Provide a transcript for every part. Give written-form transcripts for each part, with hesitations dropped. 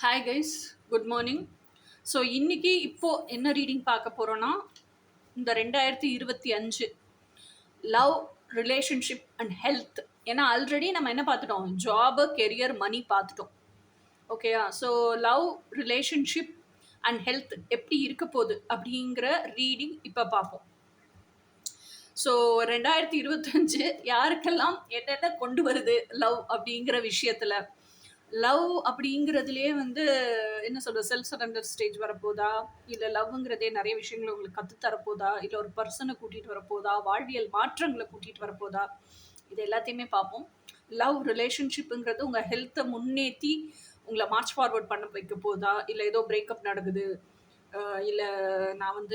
Hi guys, good morning. So இன்னைக்கு என்ன reading பார்க்க போகிறோன்னா, இந்த 2025 லவ், ரிலேஷன்ஷிப் அண்ட் ஹெல்த். ஏன்னா ஆல்ரெடி நம்ம என்ன பார்த்துட்டோம், ஜாபு, கெரியர், மணி பார்த்துட்டோம். ஓகேயா? So love, relationship and health எப்படி இருக்க போகுது அப்படிங்கிற ரீடிங் இப்போ பார்ப்போம். ஸோ 2025 யாருக்கெல்லாம் என்னென்ன கொண்டு வருது லவ் அப்படிங்கிற விஷயத்தில். லவ் அப்படிங்கிறதுலே என்ன சொல்கிறது, செல்ஃப் சரண்டர் ஸ்டேஜ் வரப்போதா, இல்லை லவ்ங்கிறதே நிறைய விஷயங்களை உங்களுக்கு கற்றுத்தரப்போதா, இல்லை ஒரு பர்சனை கூட்டிகிட்டு வரப்போதா, வாழ்வியல் மாற்றங்களை கூட்டிகிட்டு வரப்போதா, இது எல்லாத்தையுமே பார்ப்போம். லவ், ரிலேஷன்ஷிப்புங்கிறது உங்கள் ஹெல்த்தை முன்னேற்றி உங்களை மார்ச் ஃபார்வர்ட் பண்ண வைக்க போதா, இல்லை ஏதோ பிரேக்கப் நடக்குது, இல்லை நான்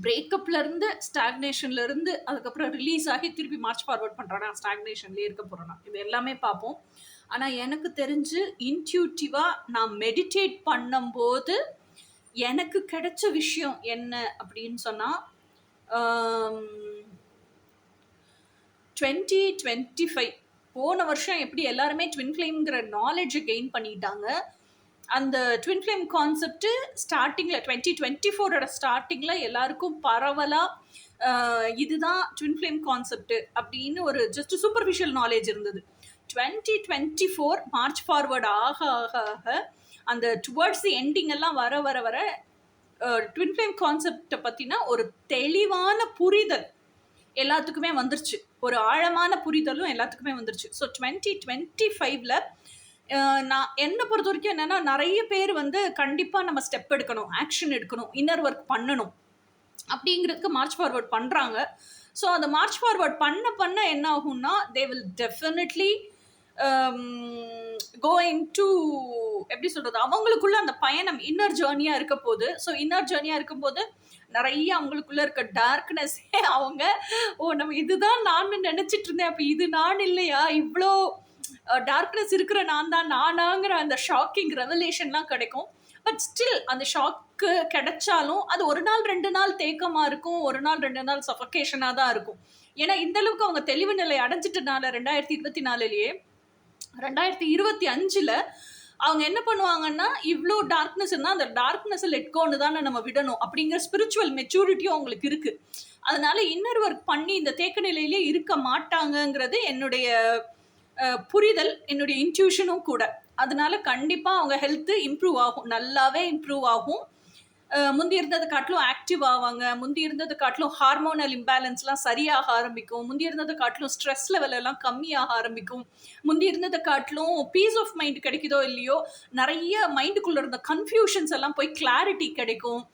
பிரேக்கப்லேருந்து ஸ்டாக்னேஷன்லேருந்து அதுக்கப்புறம் ரிலீஸ் ஆகி திருப்பி மார்ச் ஃபார்வர்ட் பண்ணுறேன்னா ஸ்டாக்னேஷன்லேயே இருக்க போகிறேன்னா, இது எல்லாமே பார்ப்போம். ஆனால் எனக்கு தெரிஞ்சு இன்ட்யூட்டிவாக நான் மெடிடேட் பண்ணும்போது எனக்கு கிடைச்ச விஷயம் என்ன அப்படின்னு சொன்னால், 2025 போன வருஷம் எப்படி எல்லாருமே ட்வின் ஃப்ளேம்ங்கிற நாலேஜை கெயின் பண்ணிட்டாங்க. அந்த ட்வின் ஃப்ளேம் கான்செப்ட் ஸ்டார்டிங்கில் 2024 ஸ்டார்டிங்கில் எல்லாருக்கும் பரவலாக இதுதான் ட்வின் ஃப்ளேம் கான்செப்ட் அப்படின்னு ஒரு ஜஸ்ட் சூப்பர்ஃபிஷியல் நாலேஜ் இருந்தது. 2024 மார்ச் ஃபார்வர்ட் ஆக ஆக ஆக அந்த டுவர்ட்ஸ் தி எண்டிங் எல்லாம் வர வர வர ட்வின் ஃப்ளேம் கான்செப்டை பற்றின ஒரு தெளிவான புரிதல் எல்லாத்துக்குமே வந்துருச்சு. ஒரு ஆழமான புரிதலும் எல்லாத்துக்குமே வந்துருச்சு. ஸோ 2025 நான் என்னை பொறுத்த வரைக்கும் என்னென்னா, நிறைய பேர் கண்டிப்பாக நம்ம ஸ்டெப் எடுக்கணும், ஆக்ஷன் எடுக்கணும், இன்னர் ஒர்க் பண்ணணும் அப்படிங்கிறதுக்கு மார்ச் ஃபார்வர்ட் பண்ணுறாங்க. ஸோ அந்த மார்ச் ஃபார்வர்ட் பண்ண என்ன ஆகும்னா, they will definitely going to, எப்படி சொல்கிறது, அவங்களுக்குள்ள அந்த பயணம் இன்னர் ஜேர்னியாக இருக்க போகுது. ஸோ இன்னர் ஜேர்னியாக இருக்கும்போது நிறைய அவங்களுக்குள்ள இருக்க டார்க்னஸ்ஸே நம்ம இதுதான் நான் நினச்சிட்டு இருந்தேன், அப்போ இது நான் இல்லையா, இவ்வளோ டார்க்னஸ் இருக்கிற நான் தான் நானாங்கிற அந்த ஷாக்கிங் ரெவலேஷன்லாம் கிடைக்கும். பட் ஸ்டில் அந்த ஷாக்கு கிடைச்சாலும் அது ஒரு நாள் 2 நாள் தேக்கமாக இருக்கும், ஒரு நாள் 2 நாள் சஃபகேஷனாக தான் இருக்கும். ஏன்னா இந்தளவுக்கு அவங்க தெளிவு நிலை அடைஞ்சிட்டனால 2024 2025 அவங்க என்ன பண்ணுவாங்கன்னா, இவ்வளோ டார்க்னஸ் இருந்தால் அந்த டார்க்னஸை லெட்கோன்னு தானே நம்ம விடணும் அப்படிங்கிற ஸ்பிரிச்சுவல் மெச்சூரிட்டியும் அவங்களுக்கு இருக்குது. அதனால இன்னர் ஒர்க் பண்ணி இந்த தேக்க நிலையிலே இருக்க மாட்டாங்கங்கிறது என்னுடைய புரிதல், என்னுடைய இன்ட்யூஷனும் கூட. அதனால கண்டிப்பாக அவங்க ஹெல்த்து இம்ப்ரூவ் ஆகும், நல்லாவே இம்ப்ரூவ் ஆகும். முந்தி இருந்தது காட்டிலும் ஆக்டிவ் ஆவாங்க, முந்தி இருந்தது காட்டிலும் ஹார்மோனல் இம்பேலன்ஸ்லாம் சரியாக ஆரம்பிக்கும், முந்தி இருந்தது காட்டிலும் ஸ்ட்ரெஸ் லெவல் எல்லாம் கம்மியாக ஆரம்பிக்கும், முந்தி இருந்தது காட்டிலும் பீஸ் ஆஃப் மைண்ட் கிடைக்குதோ இல்லையோ, நிறைய மைண்டுக்குள்ளே இருந்த கன்ஃபியூஷன்ஸ் எல்லாம் போய் கிளாரிட்டி கிடைக்கும்.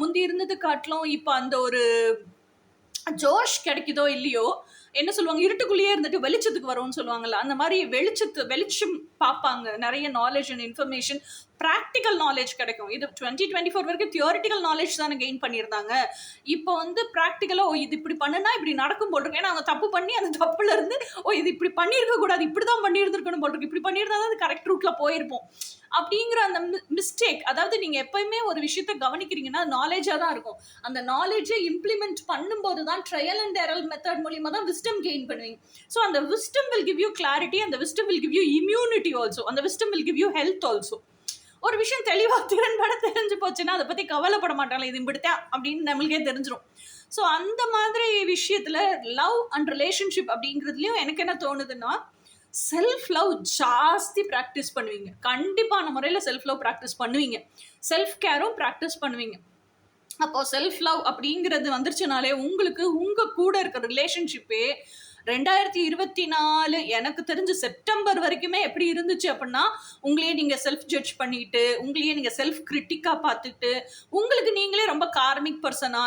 முந்தி இருந்தது காட்டிலும் இப்போ அந்த ஒரு ஜோஷ் கிடைக்குதோ இல்லையோ, என்ன சொல்லுவாங்க, இருட்டுக்குள்ளேயே இருந்துட்டு வெளிச்சத்துக்கு வரும்னு சொல்லுவாங்கல்ல, அந்த மாதிரி வெளிச்சம் பார்ப்பாங்க. நிறைய knowledge and information, practical knowledge கிடைக்கும். இது 2024 வரைக்கும் தியோரிட்டிக்கல் நாலேஜ் தானே கெயின் பண்ணியிருந்தாங்க. இப்போ ப்ராக்டிக்கலாக இது இப்படி பண்ணுனா இப்படி நடக்கும் போட்டிருக்கு. ஏன்னா அவங்க தப்பு பண்ணி அந்த தப்புல இருந்து இது இப்படி பண்ணியிருக்க கூடாது, இப்படி தான் பண்ணியிருந்துருக்கணும் போட்டிருக்கு, இப்படி பண்ணியிருந்தா தான் அது கரெக்ட் ரூட்டில் போயிருப்போம் அப்படிங்கிற அந்த மிஸ்டேக். அதாவது நீங்கள் எப்பயுமே ஒரு விஷயத்தை கவனிக்கிறீங்கன்னா நாலேஜாக தான் இருக்கும். அந்த நாலேஜை இம்ப்ளிமெண்ட் பண்ணும்போது தான் ட்ரையல் அண்ட் எரர் மெத்தட் மூலியமா தான் விஸ்டம் கெயின் பண்ணுவீங்க. ஸோ அந்த wisdom will give you clarity, அந்த wisdom will give you immunity also, அந்த wisdom will give you health also. ஒரு விஷயம் தெளிவாக திறன்பட தெரிஞ்சு போச்சுன்னா அதை பற்றி கவலைப்பட மாட்டாங்களே, இது இப்படித்தான் அப்படின்னு நம்மளுக்கே தெரிஞ்சிடும். ஸோ அந்த மாதிரி விஷயத்தில் லவ் அண்ட் ரிலேஷன்ஷிப் அப்படிங்கிறதுலையும் எனக்கு என்ன தோணுதுன்னா, செல்ஃப் லவ் ஜாஸ்தி ப்ராக்டிஸ் பண்ணுவீங்க. கண்டிப்பான முறையில் செல்ஃப் லவ் ப்ராக்டிஸ் பண்ணுவீங்க, செல்ஃப் கேரும் ப்ராக்டிஸ் பண்ணுவீங்க. அப்போது செல்ஃப் லவ் அப்படிங்கிறது வந்துருச்சுனாலே உங்களுக்கு உங்கள் கூட இருக்கிற ரிலேஷன்ஷிப்பே 2024 எனக்கு தெரிஞ்சு செப்டம்பர் வரைக்குமே எப்படி இருந்துச்சு அப்படின்னா, உங்களையே நீங்கள் செல்ஃப் ஜட்ஜ் பண்ணிட்டு, உங்களையே நீங்கள் செல்ஃப் கிரிட்டிக்காக பார்த்துட்டு, உங்களுக்கு நீங்களே ரொம்ப கார்மிக் பர்சனா,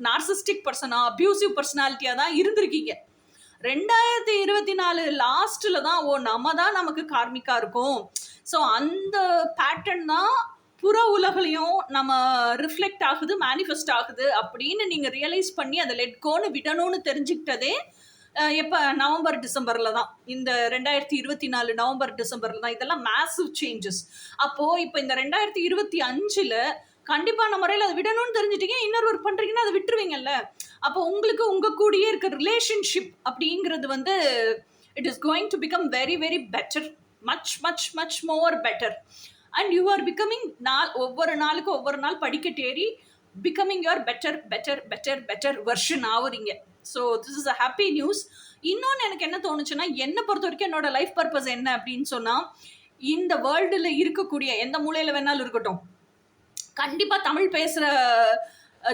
நார்சிஸ்டிக் பர்சனா, அப்யூசிவ் பர்சனாலிட்டியாக தான் இருந்திருக்கீங்க. 2024 லாஸ்ட்டில் தான் நம்ம தான் நமக்கு கார்மிக்காக இருக்கும். ஸோ அந்த பேட்டர்ன் தான் புற உலகலையும் நம்ம ரிஃப்ளெக்ட் ஆகுது, மேனிஃபெஸ்ட் ஆகுது அப்படின்னு நீங்கள் ரியலைஸ் பண்ணி அதை லெட்கோன்னு விடணும்னு தெரிஞ்சுக்கிட்டதே எப்போ, நவம்பர் டிசம்பரில் தான். இந்த 2024 நவம்பர் டிசம்பரில் தான் இதெல்லாம் மேசிவ் சேஞ்சஸ். அப்போது இப்போ இந்த 2025 கண்டிப்பான முறையில் அதை விடணும்னு தெரிஞ்சுட்டீங்க, இன்னொரு ஒர்க் பண்ணுறீங்கன்னா அதை விட்டுருவீங்கல்ல. அப்போ உங்களுக்கு உங்கள் கூடயே இருக்க ரிலேஷன்ஷிப் அப்படிங்கிறது it is going to become very very better. Much much much more better. And you are becoming ஒவ்வொரு நாளுக்கு ஒவ்வொரு நாள் படிக்கட்டேறி becoming your better better better better version ஆகுறீங்க. So this is a happy news. இன்னொன்று எனக்கு என்ன தோணுச்சுன்னா, என்னை பொறுத்த வரைக்கும் என்னோட லைஃப் பர்பஸ் என்ன அப்படின்னு சொன்னால், இந்த வேர்ல்டில் இருக்கக்கூடிய எந்த மூலையில் வேணாலும் இருக்கட்டும், கண்டிப்பாக தமிழ் பேசுகிற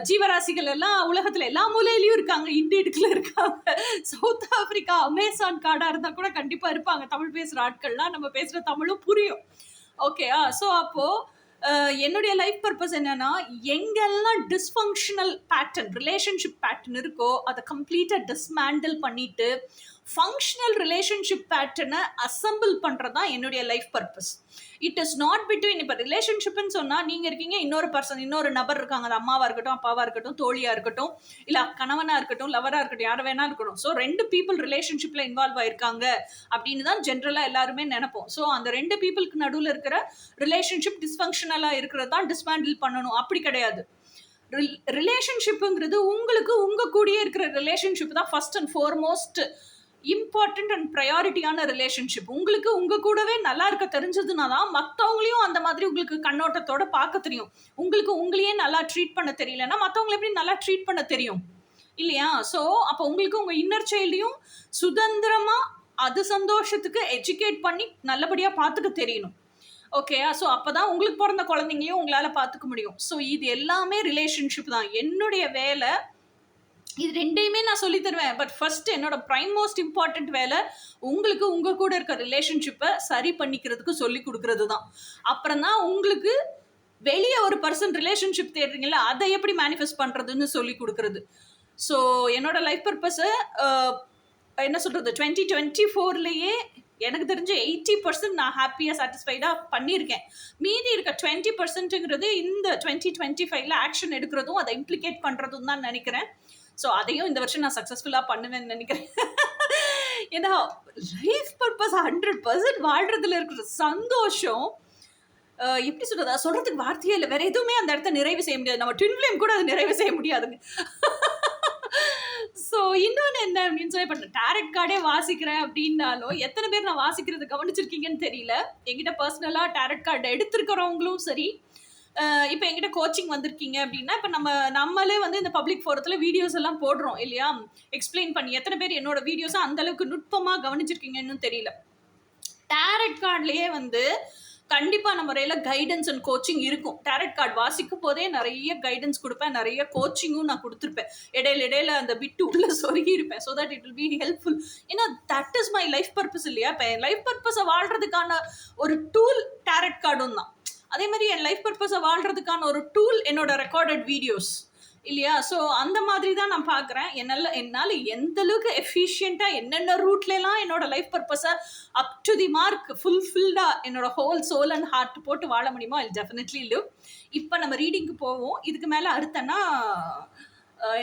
ஜீவராசிகள் எல்லாம் உலகத்தில் எல்லா மூலையிலையும் இருக்காங்க. இந்தியடுக்குல இருக்காங்க, சவுத் ஆப்பிரிக்கா அமேசான் காடாக இருந்தால் கூட கண்டிப்பாக இருப்பாங்க தமிழ் பேசுகிற ஆட்கள்லாம். நம்ம பேசுகிற தமிழும் புரியும். ஓகேயா? ஸோ அப்போது என்னுடைய லைஃப் பர்பஸ் என்னன்னா, எங்கெல்லாம் டிஸ்ஃபங்க்ஷனல் பேட்டர்ன், ரிலேஷன்ஷிப் பேட்டர்ன் இருக்கோ அதை கம்ப்ளீட்டாக டிஸ்மேண்டில் பண்ணிட்டு ஃபங்க்ஷனல் ரிலேஷன்ஷிப் பேட்டர்னை அசம்பிள் பண்ணுறது தான் என்னுடைய life purpose. It is not between, இப்போ ரிலேஷன்ஷிப்னு சொன்னால் நீங்கள் இருக்கீங்க, இன்னொரு நபர் இருக்காங்க, அது அம்மாவாக இருக்கட்டும், அப்பாவாக இருக்கட்டும், தோழியாக இருக்கட்டும், இல்லை கணவனாக இருக்கட்டும், லவராக இருக்கட்டும், யார் வேணா இருக்கட்டும். ஸோ 2 பீப்புள் ரிலேஷன்ஷிப்பில் இன்வால்வ் ஆயிருக்காங்க அப்படின்னு தான் ஜென்ரலாக எல்லாருமே நினைப்போம். ஸோ அந்த 2 பீப்புளுக்கு நடுவில் இருக்கிற ரிலேஷன்ஷிப் டிஸ்ஃபங்க்ஷனலாக இருக்கிறது தான் டிஸ்மேண்டில் பண்ணணும். அப்படி கிடையாது. ரிலேஷன்ஷிப்புங்கிறது உங்களுக்கு உங்கள் கூடயே இருக்கிற ரிலேஷன்ஷிப் தான் first and foremost important and ப்ரையாரிட்டியான ரிலேஷன்ஷிப். உங்களுக்கு உங்கள் கூடவே நல்லா இருக்க தெரிஞ்சதுனா தான் மற்றவங்களையும் அந்த மாதிரி உங்களுக்கு கண்ணோட்டத்தோட பார்க்க தெரியும். உங்களுக்கு உங்களையே நல்லா ட்ரீட் பண்ண தெரியலன்னா மற்றவங்களை எப்படி நல்லா ட்ரீட் பண்ண தெரியும் இல்லையா? ஸோ அப்போ உங்களுக்கு உங்கள் இன்னர் சைல்டையும் சுதந்திரமாக அது சந்தோஷத்துக்கு எஜுகேட் பண்ணி நல்லபடியாக பார்த்துக்க தெரியணும். ஓகேயா? ஸோ அப்போ தான் உங்களுக்கு பிறந்த குழந்தைங்களையும் உங்களால் பார்த்துக்க முடியும். ஸோ இது எல்லாமே ரிலேஷன்ஷிப் தான். என்னுடைய வேலை இது 2யுமே நான் சொல்லி தருவேன். பட் ஃபர்ஸ்ட் என்னோட பிரைம் மோஸ்ட் இம்பார்ட்டன்ட் வேலை உங்களுக்கு உங்கள் கூட இருக்க ரிலேஷன்ஷிப்பை சரி பண்ணிக்கிறதுக்கு சொல்லி கொடுக்கறது தான். அப்புறம் தான் உங்களுக்கு வெளியே ஒரு பர்சன் ரிலேஷன்ஷிப் தேடுறீங்களா, அதை எப்படி மேனிஃபெஸ்ட் பண்ணுறதுன்னு சொல்லி கொடுக்குறது. ஸோ என்னோட லைஃப் பர்பஸை என்ன சொல்கிறது, 2024லேயே எனக்கு தெரிஞ்ச 80% நான் ஹாப்பியாக சாட்டிஸ்ஃபைடாக பண்ணியிருக்கேன். மீதி இருக்க 20%ங்கிறது இந்த 2025ல் ஆக்ஷன் எடுக்கிறதும் அதை இம்ப்ளிகேட் பண்ணுறதும் தான் நினைக்கிறேன். ஸோ அதையும் இந்த வருஷம் நான் சக்ஸஸ்ஃபுல்லாக பண்ணுவேன்னு நினைக்கிறேன். ஏன்னா லைஃப் பர்பஸ் 100% வாழ்கிறதுல இருக்கிற சந்தோஷம் எப்படி சொல்கிறதுக்கு வார்த்தையே இல்லை. வேறு எதுவுமே அந்த இடத்த நிறைவு செய்ய முடியாது. நம்ம ட்வின் ஃப்ளேம் கூட அதை நிறைவு செய்ய முடியாதுங்க. ஸோ இன்னொன்று என்ன அப்படின்னு சொல்லி, இப்போ டேரட் கார்டே வாசிக்கிறேன் அப்படின்னாலும் எத்தனை பேர் நான் வாசிக்கிறது கவனிச்சிருக்கீங்கன்னு தெரியல. என்கிட்ட பர்சனலாக டேரட் கார்டு எடுத்துருக்கிறவங்களும் சரி, இப்போ என்கிட்ட கோச்சிங் வந்திருக்கீங்க அப்படின்னா, இப்போ நம்மளே வந்து இந்த பப்ளிக் ஃபோரத்தில் வீடியோஸ் எல்லாம் போடுறோம் இல்லையா, எக்ஸ்பிளைன் பண்ணி. எத்தனை பேர் என்னோட வீடியோஸை அந்தளவுக்கு நுட்பமாக கவனிச்சிருக்கீங்கன்னு தெரியல. டேரட் கார்ட்லேயே வந்து கண்டிப்பாக நம்ம முறையில் கைடன்ஸ் அண்ட் கோச்சிங் இருக்கும். டேரட் கார்டு வாசிக்கும் போதே நிறைய கைடன்ஸ் கொடுப்பேன், நிறைய கோச்சிங்கும் நான் கொடுத்துருப்பேன். இடையில அந்த பிட்டு உள்ள சொருகி இருப்பேன். So that it will be helpful. ஏன்னா that is my life purpose இல்லையா? இப்போ என் லைஃப் பர்பஸை வாழ்கிறதுக்கான ஒரு டூல் டேரட் கார்டும் தான். அதே மாதிரி என் லைஃப் பர்பஸை வாழ்கிறதுக்கான ஒரு டூல் என்னோட ரெக்கார்டட் வீடியோஸ் இல்லையா? ஸோ அந்த மாதிரி தான் நான் பார்க்குறேன். என்னால் எந்த அளவுக்கு எஃபிஷியண்ட்டாக என்னென்ன ரூட்லலாம் என்னோட லைஃப் பர்பஸை அப் டு தி மார்க் ஃபுல்ஃபில்டாக என்னோட ஹோல் சோல் அண்ட் ஹார்ட் போட்டு வாழ முடியுமோ ஐ டெஃபினெட்லி லிவ். இப்போ நம்ம ரீடிங்க்கு போவோம். இதுக்கு மேலே அடுத்தனா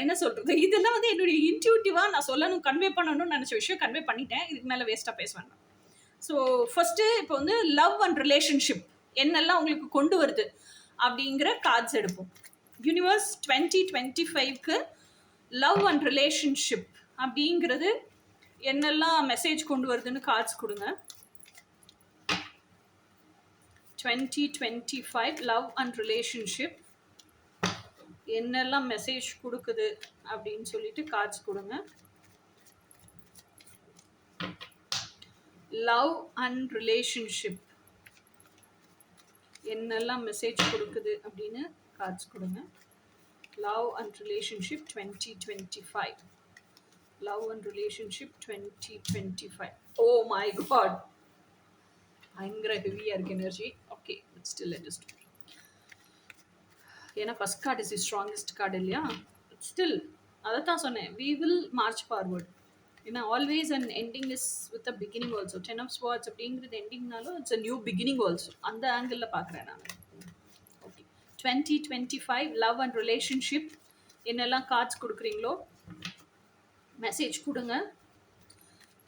என்ன சொல்கிறது, இதெல்லாம் வந்து என்னுடைய இன்ட்யூட்டிவாக நான் சொல்லணும், கன்வே பண்ணணும்னு நினச்ச விஷயம் கன்வே பண்ணிட்டேன். இதுக்கு மேலே வேஸ்ட்டாக பேசுவேன். ஸோ ஃபஸ்ட்டு இப்போ வந்து லவ் அண்ட் ரிலேஷன்ஷிப் என்னெல்லாம் உங்களுக்கு கொண்டு வருது அப்படிங்கிற கார்ட்ஸ் எடுப்போம். யூனிவர்ஸ் 2025க்கு லவ் அண்ட் ரிலேஷன்ஷிப் அப்படிங்கிறது என்னெல்லாம் மெசேஜ் கொண்டு வருதுன்னு கார்ட்ஸ் கொடுங்க. 2025 லவ் அண்ட் ரிலேஷன்ஷிப் என்னெல்லாம் மெசேஜ் கொடுக்குது அப்படின்னு சொல்லிட்டு கார்ட்ஸ் கொடுங்க. லவ் அண்ட் ரிலேஷன்ஷிப் என்னெல்லாம் மெசேஜ் கொடுக்குது அப்படின்னு கார்ட்ஸ் கொடுங்க. Love and relationship 2025. Love and relationship 2025. Oh my god, பயங்கர ஹெவியாக இருக்கு energy. Okay, but still let us do. ஏன்னா first card is the strongest card இல்லையா? ஸ்டில் அதை தான் சொன்னேன், வி வில் மார்ச் ஃபார்வர்ட். ஏன்னா always and ending is with a beginning also. 10 of Swords அப்படிங்கிறது எண்டிங்னாலும் it's a new beginning also. அந்த ஆங்கிளில் பார்க்குறேன் நான். ஓகே, 2025 லவ் அண்ட் ரிலேஷன்ஷிப் என்னெல்லாம் கார்ட்ஸ் கொடுக்குறீங்களோ மெசேஜ் கொடுங்க.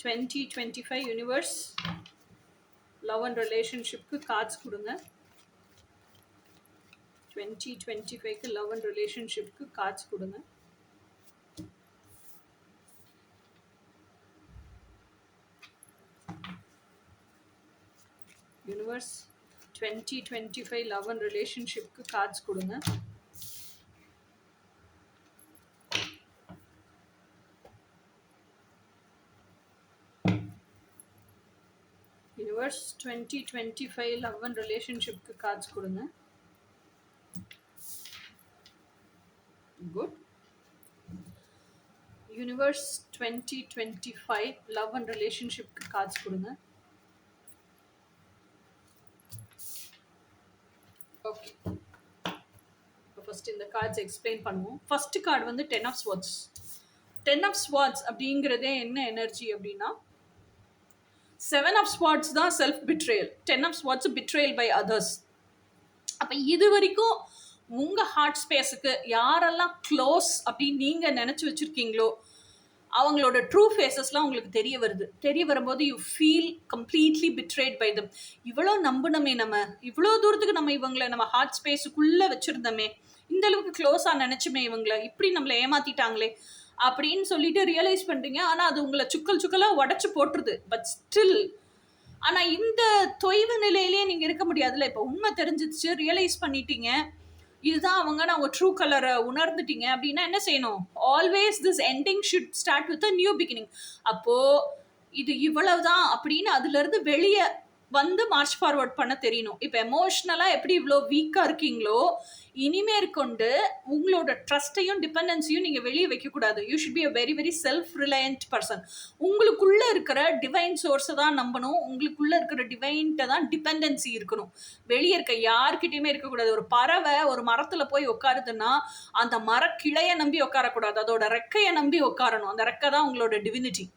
2025 யூனிவர்ஸ் லவ் அண்ட் ரிலேஷன்ஷிப்க்கு கார்ட்ஸ் கொடுங்க. 2025க்கு லவ் அண்ட் ரிலேஷன்ஷிப்க்கு கார்ட்ஸ் கொடுங்க. யூனிவர்ஸ் 2025 லவ் அண்ட் ரிலேஷன்ஷிப்க்கு கார்ட்ஸ் கொடுங்க. யூனிவர்ஸ் 2025 லவ் அண்ட் ரிலேஷன்ஷிப்க்கு கார்ட்ஸ் கொடுங்க. குட். யூனிவர்ஸ் 2025 லவ் அண்ட் ரிலேஷன்ஷிப்க்கு கார்ட்ஸ் கொடுங்க. ஓகே, இப்போ ஃபர்ஸ்ட் இந்த கார்ட்ஸ் எக்ஸ்பிளைன் பண்ணுவோம். ஃபர்ஸ்ட் கார்டு வந்து 10 ஆஃப் ஸ்வார்ட்ஸ். 10 ஆஃப் ஸ்வார்ட்ஸ் அப்படிங்கிறதே என்ன எனர்ஜி அப்படின்னா 7 ஆஃப் ஸ்வார்ட்ஸ் தான் self betrayal. 10 of swords betrayal by others. அப்போ இது வரைக்கும் உங்கள் ஹார்ட் ஸ்பேஸுக்கு யாரெல்லாம் க்ளோஸ் அப்படின்னு நீங்கள் நினச்சி வச்சுருக்கீங்களோ அவங்களோட ட்ரூ ஃபேஸஸ்லாம் உங்களுக்கு தெரிய வருது. தெரிய வரும்போது you feel completely betrayed by them. இவ்வளோ நம்பினமே, நம்ம இவ்வளோ தூரத்துக்கு நம்ம இவங்களை நம்ம ஹார்ட் ஸ்பேஸுக்குள்ளே வச்சுருந்தோமே, இந்த அளவுக்கு க்ளோஸாக நினச்சுமே, இவங்களை இப்படி நம்மளை ஏமாற்றிட்டாங்களே அப்படின்னு சொல்லிட்டு ரியலைஸ் பண்ணுறீங்க. ஆனால் அது உங்களை சுக்கலாக உடச்சி போட்டுருது. பட் ஸ்டில் ஆனால் இந்த தொய்வு நிலையிலே நீங்கள் இருக்க முடியாதுல்ல. இப்போ உண்மை தெரிஞ்சிச்சு, ரியலைஸ் பண்ணிட்டீங்க, இதுதான் அவங்க, நான் உங்கள் ட்ரூ கலரை உணர்ந்துட்டீங்க அப்படின்னா என்ன செய்யணும்? Always this ending should start with a new beginning. அப்போது இது இவ்வளவுதான் அப்படின்னு அதுலேருந்து வெளியே வந்து மார்ச் ஃபார்வர்ட் பண்ண தெரியணும். இப்போ எமோஷ்னலாக எப்படி இவ்வளோ வீக்காக இருக்கீங்களோ இனிமேற் கொண்டு உங்களோட ட்ரஸ்ட்டையும் டிபெண்டன்ஸையும் நீங்கள் வெளியே வைக்கக்கூடாது. You should be a very very self reliant person. உங்களுக்குள்ளே இருக்கிற டிவைன் சோர்ஸை தான் நம்பணும். உங்களுக்குள்ளே இருக்கிற டிவைன்ட்ட தான் டிபெண்டன்சி இருக்கணும். வெளியே இருக்க யார்கிட்டையுமே இருக்கக்கூடாது. ஒரு பறவை ஒரு மரத்தில் போய் உட்காருதுன்னா அந்த மரக்கிளையை நம்பி உட்காரக்கூடாது, அதோட ரெக்கையை நம்பி உட்காரணும். அந்த ரெக்கை தான் உங்களோட டிவினிட்டி.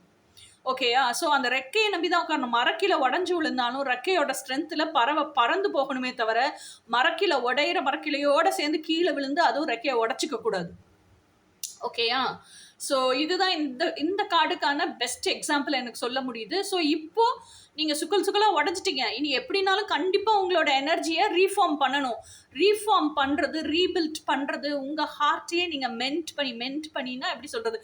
ஓகேயா? ஸோ அந்த ரெக்கையை நம்பி தான் உட்காரணும். மரக்கில உடஞ்சி விழுந்தாலும் ரெக்கையோட ஸ்ட்ரென்த்தில் பறவை பறந்து போகணுமே தவிர மரக்கில உடையிற மரக்கிளையோட சேர்ந்து கீழே விழுந்து அதுவும் ரெக்கையை உடச்சிக்க கூடாது. ஓகேயா? ஸோ இதுதான் இந்த கார்டுக்கான பெஸ்ட் எக்ஸாம்பிள் எனக்கு சொல்ல முடியுது. ஸோ இப்போ நீங்கள் சுக்கலாக உடஞ்சிட்டீங்க. இனி எப்படினாலும் கண்டிப்பாக உங்களோட எனர்ஜியை ரீஃபார்ம் பண்ணணும். ரீஃபார்ம் பண்ணுறது, ரீபில்ட் பண்ணுறது, உங்கள் ஹார்ட்டையே நீங்கள் மென்ட் பண்ணினா எப்படி சொல்கிறது,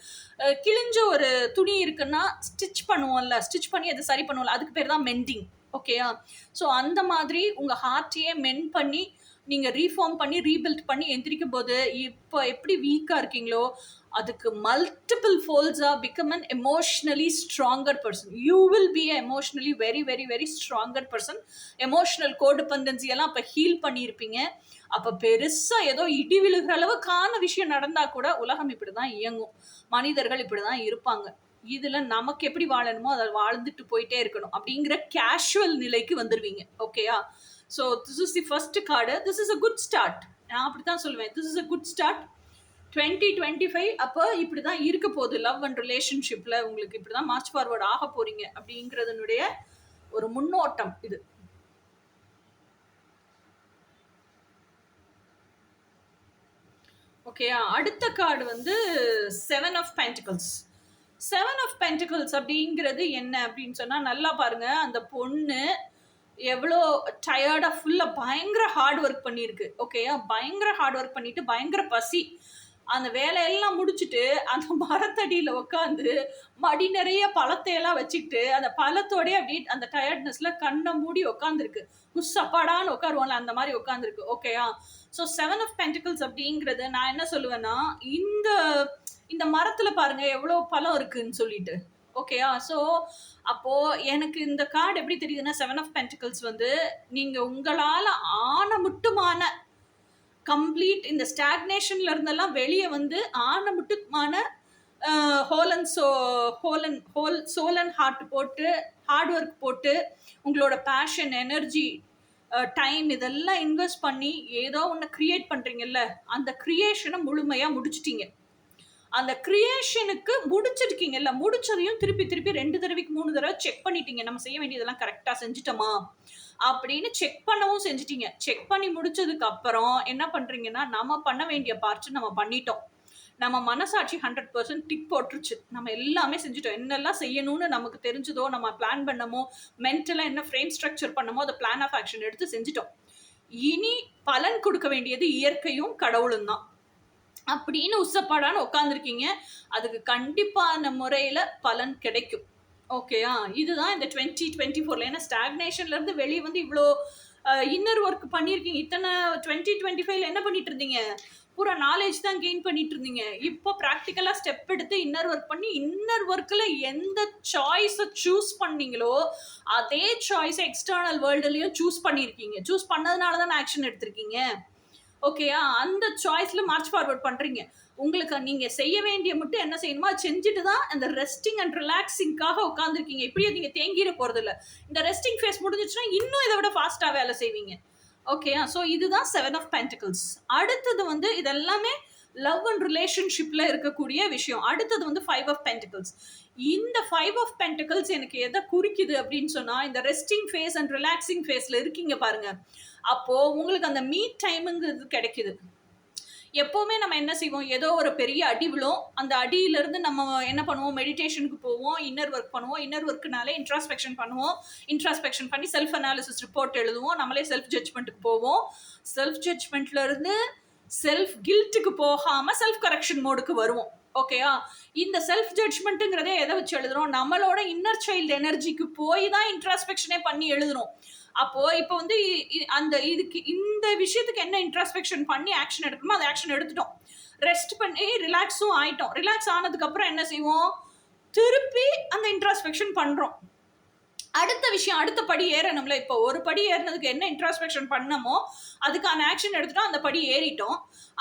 கிழிஞ்ச ஒரு துணி இருக்குன்னா ஸ்டிச் பண்ணுவோம்ல, ஸ்டிச் பண்ணி அதை சரி பண்ணுவோம்ல, அதுக்கு பேர் தான் மெண்டிங். ஓகேயா? ஸோ அந்த மாதிரி உங்கள் ஹார்ட்டையே மென்ட் பண்ணி நீங்கள் ரீஃபார்ம் பண்ணி ரீபில்ட் பண்ணி எந்திரிக்கும் போது இப்போ எப்படி வீக்காக இருக்கீங்களோ அதுக்கு மல்டிபிள் ஃபோல்ஸாக become an emotionally stronger person. You will be a emotionally very very very stronger person. Emotional codependency எல்லாம் அப்போ ஹீல் பண்ணியிருப்பீங்க. அப்போ பெருசாக ஏதோ இடி விழுகிற அளவுக்கான விஷயம் நடந்தால் கூட உலகம் இப்படி தான் இயங்கும், மனிதர்கள் இப்படி தான் இருப்பாங்க. இதில் நமக்கு எப்படி வாழணுமோ அதை வாழ்ந்துட்டு போயிட்டே இருக்கணும் அப்படிங்கிற கேஷுவல் நிலைக்கு வந்துடுவீங்க. ஓகேயா? So this is the first card. This is a good start. நான் அப்படி தான் சொல்லுவேன். This is a good start. 2025 அப்போ இப்படி தான் இருக்க போகுது. லவ் அண்ட் ரிலேஷன்ஷிப்பில் உங்களுக்கு இப்படி தான் மார்ச் ஃபார்வர்ட் ஆக போகிறீங்க அப்படிங்கிறதுனுடைய ஒரு முன்னோட்டம் இது. ஓகேயா? அடுத்த கார்டு வந்து 7 ஆஃப் பென்டிகல்ஸ். 7 ஆஃப் பென்டிகல்ஸ் அப்படிங்கிறது என்ன அப்படின்னு சொன்னால், நல்லா பாருங்கள், அந்த பொண்ணு எவ்வளோ டயர்டாக ஃபுல்லாக பயங்கர ஹார்ட் ஒர்க் பண்ணியிருக்கு. ஓகேயா? பயங்கர ஹார்ட் ஒர்க் பண்ணிட்டு பயங்கர பசி, அந்த வேலையெல்லாம் முடிச்சுட்டு அந்த மரத்தடியில் உட்காந்து மடி நிறைய பழத்தையெல்லாம் வச்சுக்கிட்டு அந்த பழத்தோடய அப்படி அந்த டயர்ட்னஸில் கண்ணை மூடி உட்காந்துருக்கு. குஸ்ஸப்பாடான்னு உட்காருவோம்ல, அந்த மாதிரி உட்காந்துருக்கு. ஓகேயா? ஸோ 7 ஆஃப் பென்டிகல்ஸ் அப்படிங்கிறது நான் என்ன சொல்லுவேன்னா, இந்த மரத்தில் பாருங்கள் எவ்வளோ பழம் இருக்குன்னு சொல்லிட்டு. ஓகேயா? ஸோ அப்போது எனக்கு இந்த கார்டு எப்படி தெரியுதுன்னா, 7 ஆஃப் பென்டிகல்ஸ் வந்து நீங்கள் உங்களால் ஆனமுட்டுமான கம்ப்ளீட் இந்த ஸ்டாக்னேஷன்ல இருந்தெல்லாம் வெளியே வந்து ஆனமுட்டுமான சோல் அண்ட் ஹார்ட் போட்டு ஹார்ட் ஒர்க் போட்டு உங்களோட பேஷன், எனர்ஜி, டைம் இதெல்லாம் இன்வெஸ்ட் பண்ணி ஏதோ ஒன்று க்ரியேட் பண்ணுறீங்கல்ல, அந்த க்ரியேஷனை முழுமையாக முடிச்சிட்டிங்க. அந்த கிரியேஷனுக்கு முடிச்சிருக்கீங்கல்ல, முடிச்சதையும் திருப்பி 2 தடவைக்கு 3 தடவை செக் பண்ணிட்டீங்க. நம்ம செய்ய வேண்டியதெல்லாம் கரெக்டாக செஞ்சுட்டோமா அப்படின்னு செக் பண்ணவும் செஞ்சுட்டீங்க. செக் பண்ணி முடிச்சதுக்கு அப்புறம் என்ன பண்ணுறீங்கன்னா, நம்ம பண்ண வேண்டிய பார்ட்ஸ் நம்ம பண்ணிட்டோம். நம்ம மனசாட்சி 100% டிக் போட்டுருச்சு. நம்ம எல்லாமே செஞ்சுட்டோம். என்னெல்லாம் செய்யணும்னு நமக்கு தெரிஞ்சதோ, நம்ம பிளான் பண்ணமோ, மென்டலாக என்ன ஃப்ரேம் ஸ்ட்ரக்சர் பண்ணமோ அதை பிளான் ஆஃப் ஆக்ஷன் எடுத்து செஞ்சுட்டோம். இனி பலன் கொடுக்க வேண்டியது இயற்கையும் கடவுளும் தான் அப்படின்னு உசப்பாடான்னு உட்காந்துருக்கீங்க. அதுக்கு கண்டிப்பான முறையில் பலன் கிடைக்கும். ஓகேயா? இதுதான் இந்த 2024ல. ஏன்னா ஸ்டாக்னேஷன்லேருந்து வெளிய வந்து இவ்ளோ இன்னர் ஒர்க் பண்ணியிருக்கீங்க. இத்தனை 2025ல என்ன பண்ணிட்டு இருந்தீங்க? பூரா நாலேஜ் தான் கெயின் பண்ணிட்டு இருந்தீங்க. இப்போ ப்ராக்டிக்கலா ஸ்டெப் எடுத்து இன்னர் ஒர்க் பண்ணி, இன்னர் ஒர்க்ல எந்த சாய்ஸ சூஸ் பண்ணீங்களோ, அதே சாய்ஸ எக்ஸ்டர்னல் வேர்ல்டுலயும் சூஸ் பண்ணியிருக்கீங்க. சூஸ் பண்ணதுனால தானே ஆக்ஷன் எடுத்திருக்கீங்க. ஓகேயா? அந்த சாய்ஸ்ல மார்ச் ஃபார்வர்ட் பண்றீங்க. உங்களுக்கு நீங்க செய்ய வேண்டிய மட்டும் என்ன செய்யணுமோ அது செஞ்சுட்டு தான் அந்த ரெஸ்டிங் அண்ட் ரிலாக்ஸிங்காக உட்காந்துருக்கீங்க. இப்படியே நீங்க தேங்கிட போறதில்ல. இந்த ரெஸ்டிங் ஃபேஸ் முடிஞ்சிச்சுன்னா இன்னும் இதை விட ஃபாஸ்டா வேலை செய்வீங்க. ஓகேயா? ஸோ இதுதான் 7 ஆஃப் பென்டிகிள்ஸ். அடுத்தது வந்து இதெல்லாமே லவ் அண்ட் ரிலேஷன்ஷிப்ல இருக்கக்கூடிய விஷயம். அடுத்தது வந்து 5 ஆஃப் பென்டிகிள்ஸ். இந்த 5 ஆஃப் பென்டிகிள்ஸ் எனக்கு எதை குறிக்குது அப்படின்னு சொன்னா, இந்த ரெஸ்டிங் ஃபேஸ் அண்ட் ரிலாக்ஸிங் ஃபேஸ்ல இருக்கீங்க பாருங்க. அப்போ உங்களுக்கு அந்த மீட் டைம்ங்கிறது கிடைக்குது. எப்பவுமே நம்ம என்ன செய்வோம், ஏதோ ஒரு பெரிய அடி விழும். அந்த அடியிலிருந்து நம்ம என்ன பண்ணுவோம், மெடிடேஷனுக்கு போவோம், இன்னர் ஒர்க் பண்ணுவோம். இன்னர் ஒர்க்குனாலே இன்ட்ராஸ்பெக்ஷன் பண்ணுவோம். இன்ட்ராஸ்பெக்ஷன் பண்ணி செல்ஃப் அனாலிசிஸ் ரிப்போர்ட் எழுதுவோம். நம்மளே செல்ஃப் ஜட்ஜ்மெண்ட்டுக்கு போவோம். செல்ஃப் ஜட்ஜ்மெண்ட்ல இருந்து செல்ஃப் கில்ட்டுக்கு போகாம செல்ஃப் கரெக்ஷன் மோடுக்கு வருவோம். ஓகேயா? இந்த செல்ஃப் ஜட்ஜ்மெண்ட்டுங்கிறதே எதை வச்சு எழுதுறோம், நம்மளோட இன்னர் சைல்டு எனர்ஜிக்கு போய் தான் இன்ட்ராஸ்பெக்ஷனே பண்ணி எழுதுறோம். அப்போ இப்போ வந்து அந்த இதுக்கு இந்த விஷயத்துக்கு என்ன இன்ட்ராஸ்பெக்ஷன் பண்ணி ஆக்ஷன் எடுக்கணுமோ அதை ஆக்ஷன் எடுத்துட்டோம். ரெஸ்ட் பண்ணி ரிலாக்ஸும் ஆயிட்டோம். ரிலாக்ஸ் ஆனதுக்கு அப்புறம் என்ன செய்வோம், திருப்பி அந்த இன்ட்ராஸ்பெக்ஷன் பண்றோம். அடுத்த விஷயம், அடுத்த படி ஏறணும்ல. இப்போ ஒரு படி ஏறினதுக்கு என்ன இன்ட்ராஸ்பெக்ஷன் பண்ணமோ அதுக்கான ஆக்ஷன் எடுத்துட்டோம், அந்த படி ஏறிட்டோம்.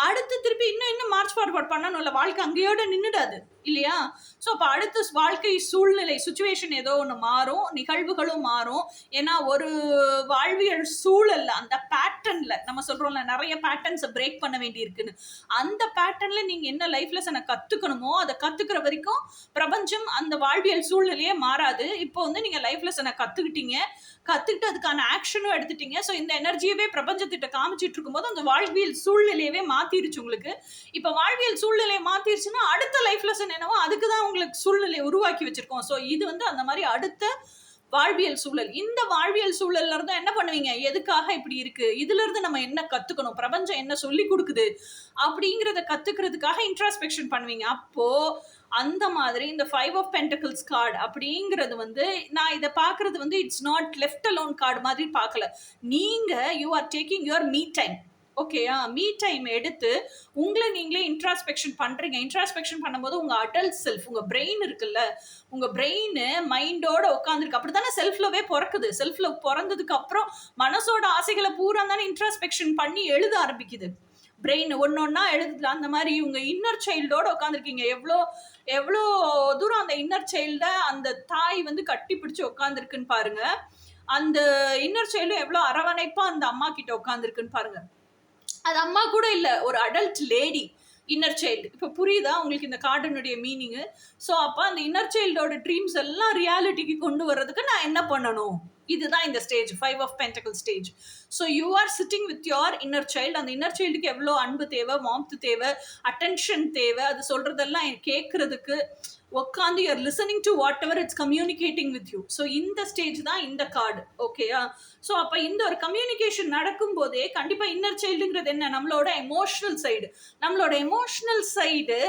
அடுத்து திருப்பி இன்னும் மார்ச் ஃபார்வர்ட் பண்ணணும்ல. வாழ்க்கை அங்கேயோட நின்றுடாது இல்லையா? ஸோ அப்போ அடுத்த வாழ்க்கை சூழ்நிலை சுச்சுவேஷன் ஏதோ ஒன்று மாறும், நிகழ்வுகளும் மாறும். ஏன்னா ஒரு வாழ்வியல் சூழல்ல அந்த பேட்டர்ன்ல நம்ம சொல்றோம்ல, நிறைய பேட்டர்ன்ஸை பிரேக் பண்ண வேண்டி இருக்குன்னு. அந்த பேட்டர்ன்ல நீங்க என்ன லைஃப் லெசனை கத்துக்கணுமோ அதை கத்துக்கிற வரைக்கும் பிரபஞ்சம் அந்த வாழ்வியல் சூழ்நிலையே மாறாது. இப்போ வந்து நீங்க லைஃப் லெசனை கத்துக்கிட்டு அதுக்கான ஆக்ஷனும் எடுத்துட்டீங்க. ஸோ இந்த எனர்ஜியவே பிரபஞ்சத்திட்ட காமிச்சிட்டு இருக்கும்போது அந்த வாழ்வியல் சூழ்நிலையவே மாத்திருச்சு உங்களுக்கு. இப்போ வாழ்வியல் சூழ்நிலையை மாத்திருச்சுன்னா அடுத்த லைஃப் லெசன் என்னவோ அதுக்கு தான் உங்களுக்கு சூழ்நிலையை உருவாக்கி வச்சிருக்கோம். ஸோ இது வந்து அந்த மாதிரி அடுத்த வாழ்வியல் சூழல். இந்த வாழ்வியல் சூழல்ல இருந்து என்ன பண்ணுவீங்க, எதுக்காக இப்படி இருக்கு, இதுல இருந்து நம்ம என்ன கத்துக்கணும், பிரபஞ்சம் என்ன சொல்லி கொடுக்குது அப்படிங்கிறத கத்துக்கிறதுக்காக இன்ட்ராஸ்பெக்ஷன் பண்ணுவீங்க. அப்போ அந்த மாதிரி இந்த 5 ஆஃப் பென்டக்கிள்ஸ் கார்டு அப்படிங்கிறது வந்து நான் இதை பார்க்கறது வந்து it's not left alone card மாதிரி பார்க்கல. நீங்க you are taking your me time. ஓகேயா? மீ டைம் எடுத்து உங்களை நீங்களே இன்ட்ராஸ்பெக்ஷன் பண்றீங்க. இன்ட்ராஸ்பெக்ஷன் பண்ணும்போது உங்க அடல்ட் செல்ஃப், உங்க பிரெயின் இருக்குல்ல, உங்க பிரெயின் மைண்டோட உட்காந்துருக்கு. அப்படித்தானே செல்ஃப் லவ்வே பிறக்குது. செல்ஃப் லவ் பிறந்ததுக்கு அப்புறம் மனசோட ஆசைகளை பூரா தானே இன்ட்ராஸ்பெக்ஷன் பண்ணி எழுத ஆரம்பிக்குது. பிரெயின் ஒன்னொன்னா எழுதுல. அந்த மாதிரி உங்க இன்னர் சைல்டோட உட்காந்துருக்கீங்க. எவ்வளோ தூரம் அந்த இன்னர் சைல்ட அந்த தாய் வந்து கட்டி பிடிச்சு உட்காந்துருக்குன்னு பாருங்க. அந்த இன்னர் சைல்டு எவ்வளோ அரவணைப்பா அந்த அம்மா கிட்ட உட்காந்துருக்குன்னு பாருங்க. அது அம்மா கூட இல்ல, ஒரு அடல்ட் லேடி இன்னர் சைல்டு. இப்போ புரியுதா உங்களுக்கு இந்த கார்டனுடைய மீனிங்கு? ஸோ அப்போ அந்த இன்னர் சைல்டோட ட்ரீம்ஸ் எல்லாம் ரியாலிட்டிக்கு கொண்டு வர்றதுக்கு நான் என்ன பண்ணணும், இதுதான் இந்த stage, 5 of pentacle stage. So you are sitting with your inner child. அந்த இன்னர் சைல்டுக்கு எவ்வளோ அன்பு தேவை, வார்ம்த் தேவை, அட்டென்ஷன் தேவை, அது சொல்றதெல்லாம் கேட்கறதுக்கு உட்காந்து you are listening to whatever it's communicating with you. So இந்த ஸ்டேஜ் தான் இந்த கார்டு. ஓகேயா? ஸோ அப்போ இந்த ஒரு கம்யூனிகேஷன் நடக்கும் போதே கண்டிப்பாக இன்னர் சைல்டுங்கிறது என்ன, நம்மளோட எமோஷனல் சைடு. நம்மளோட emotional side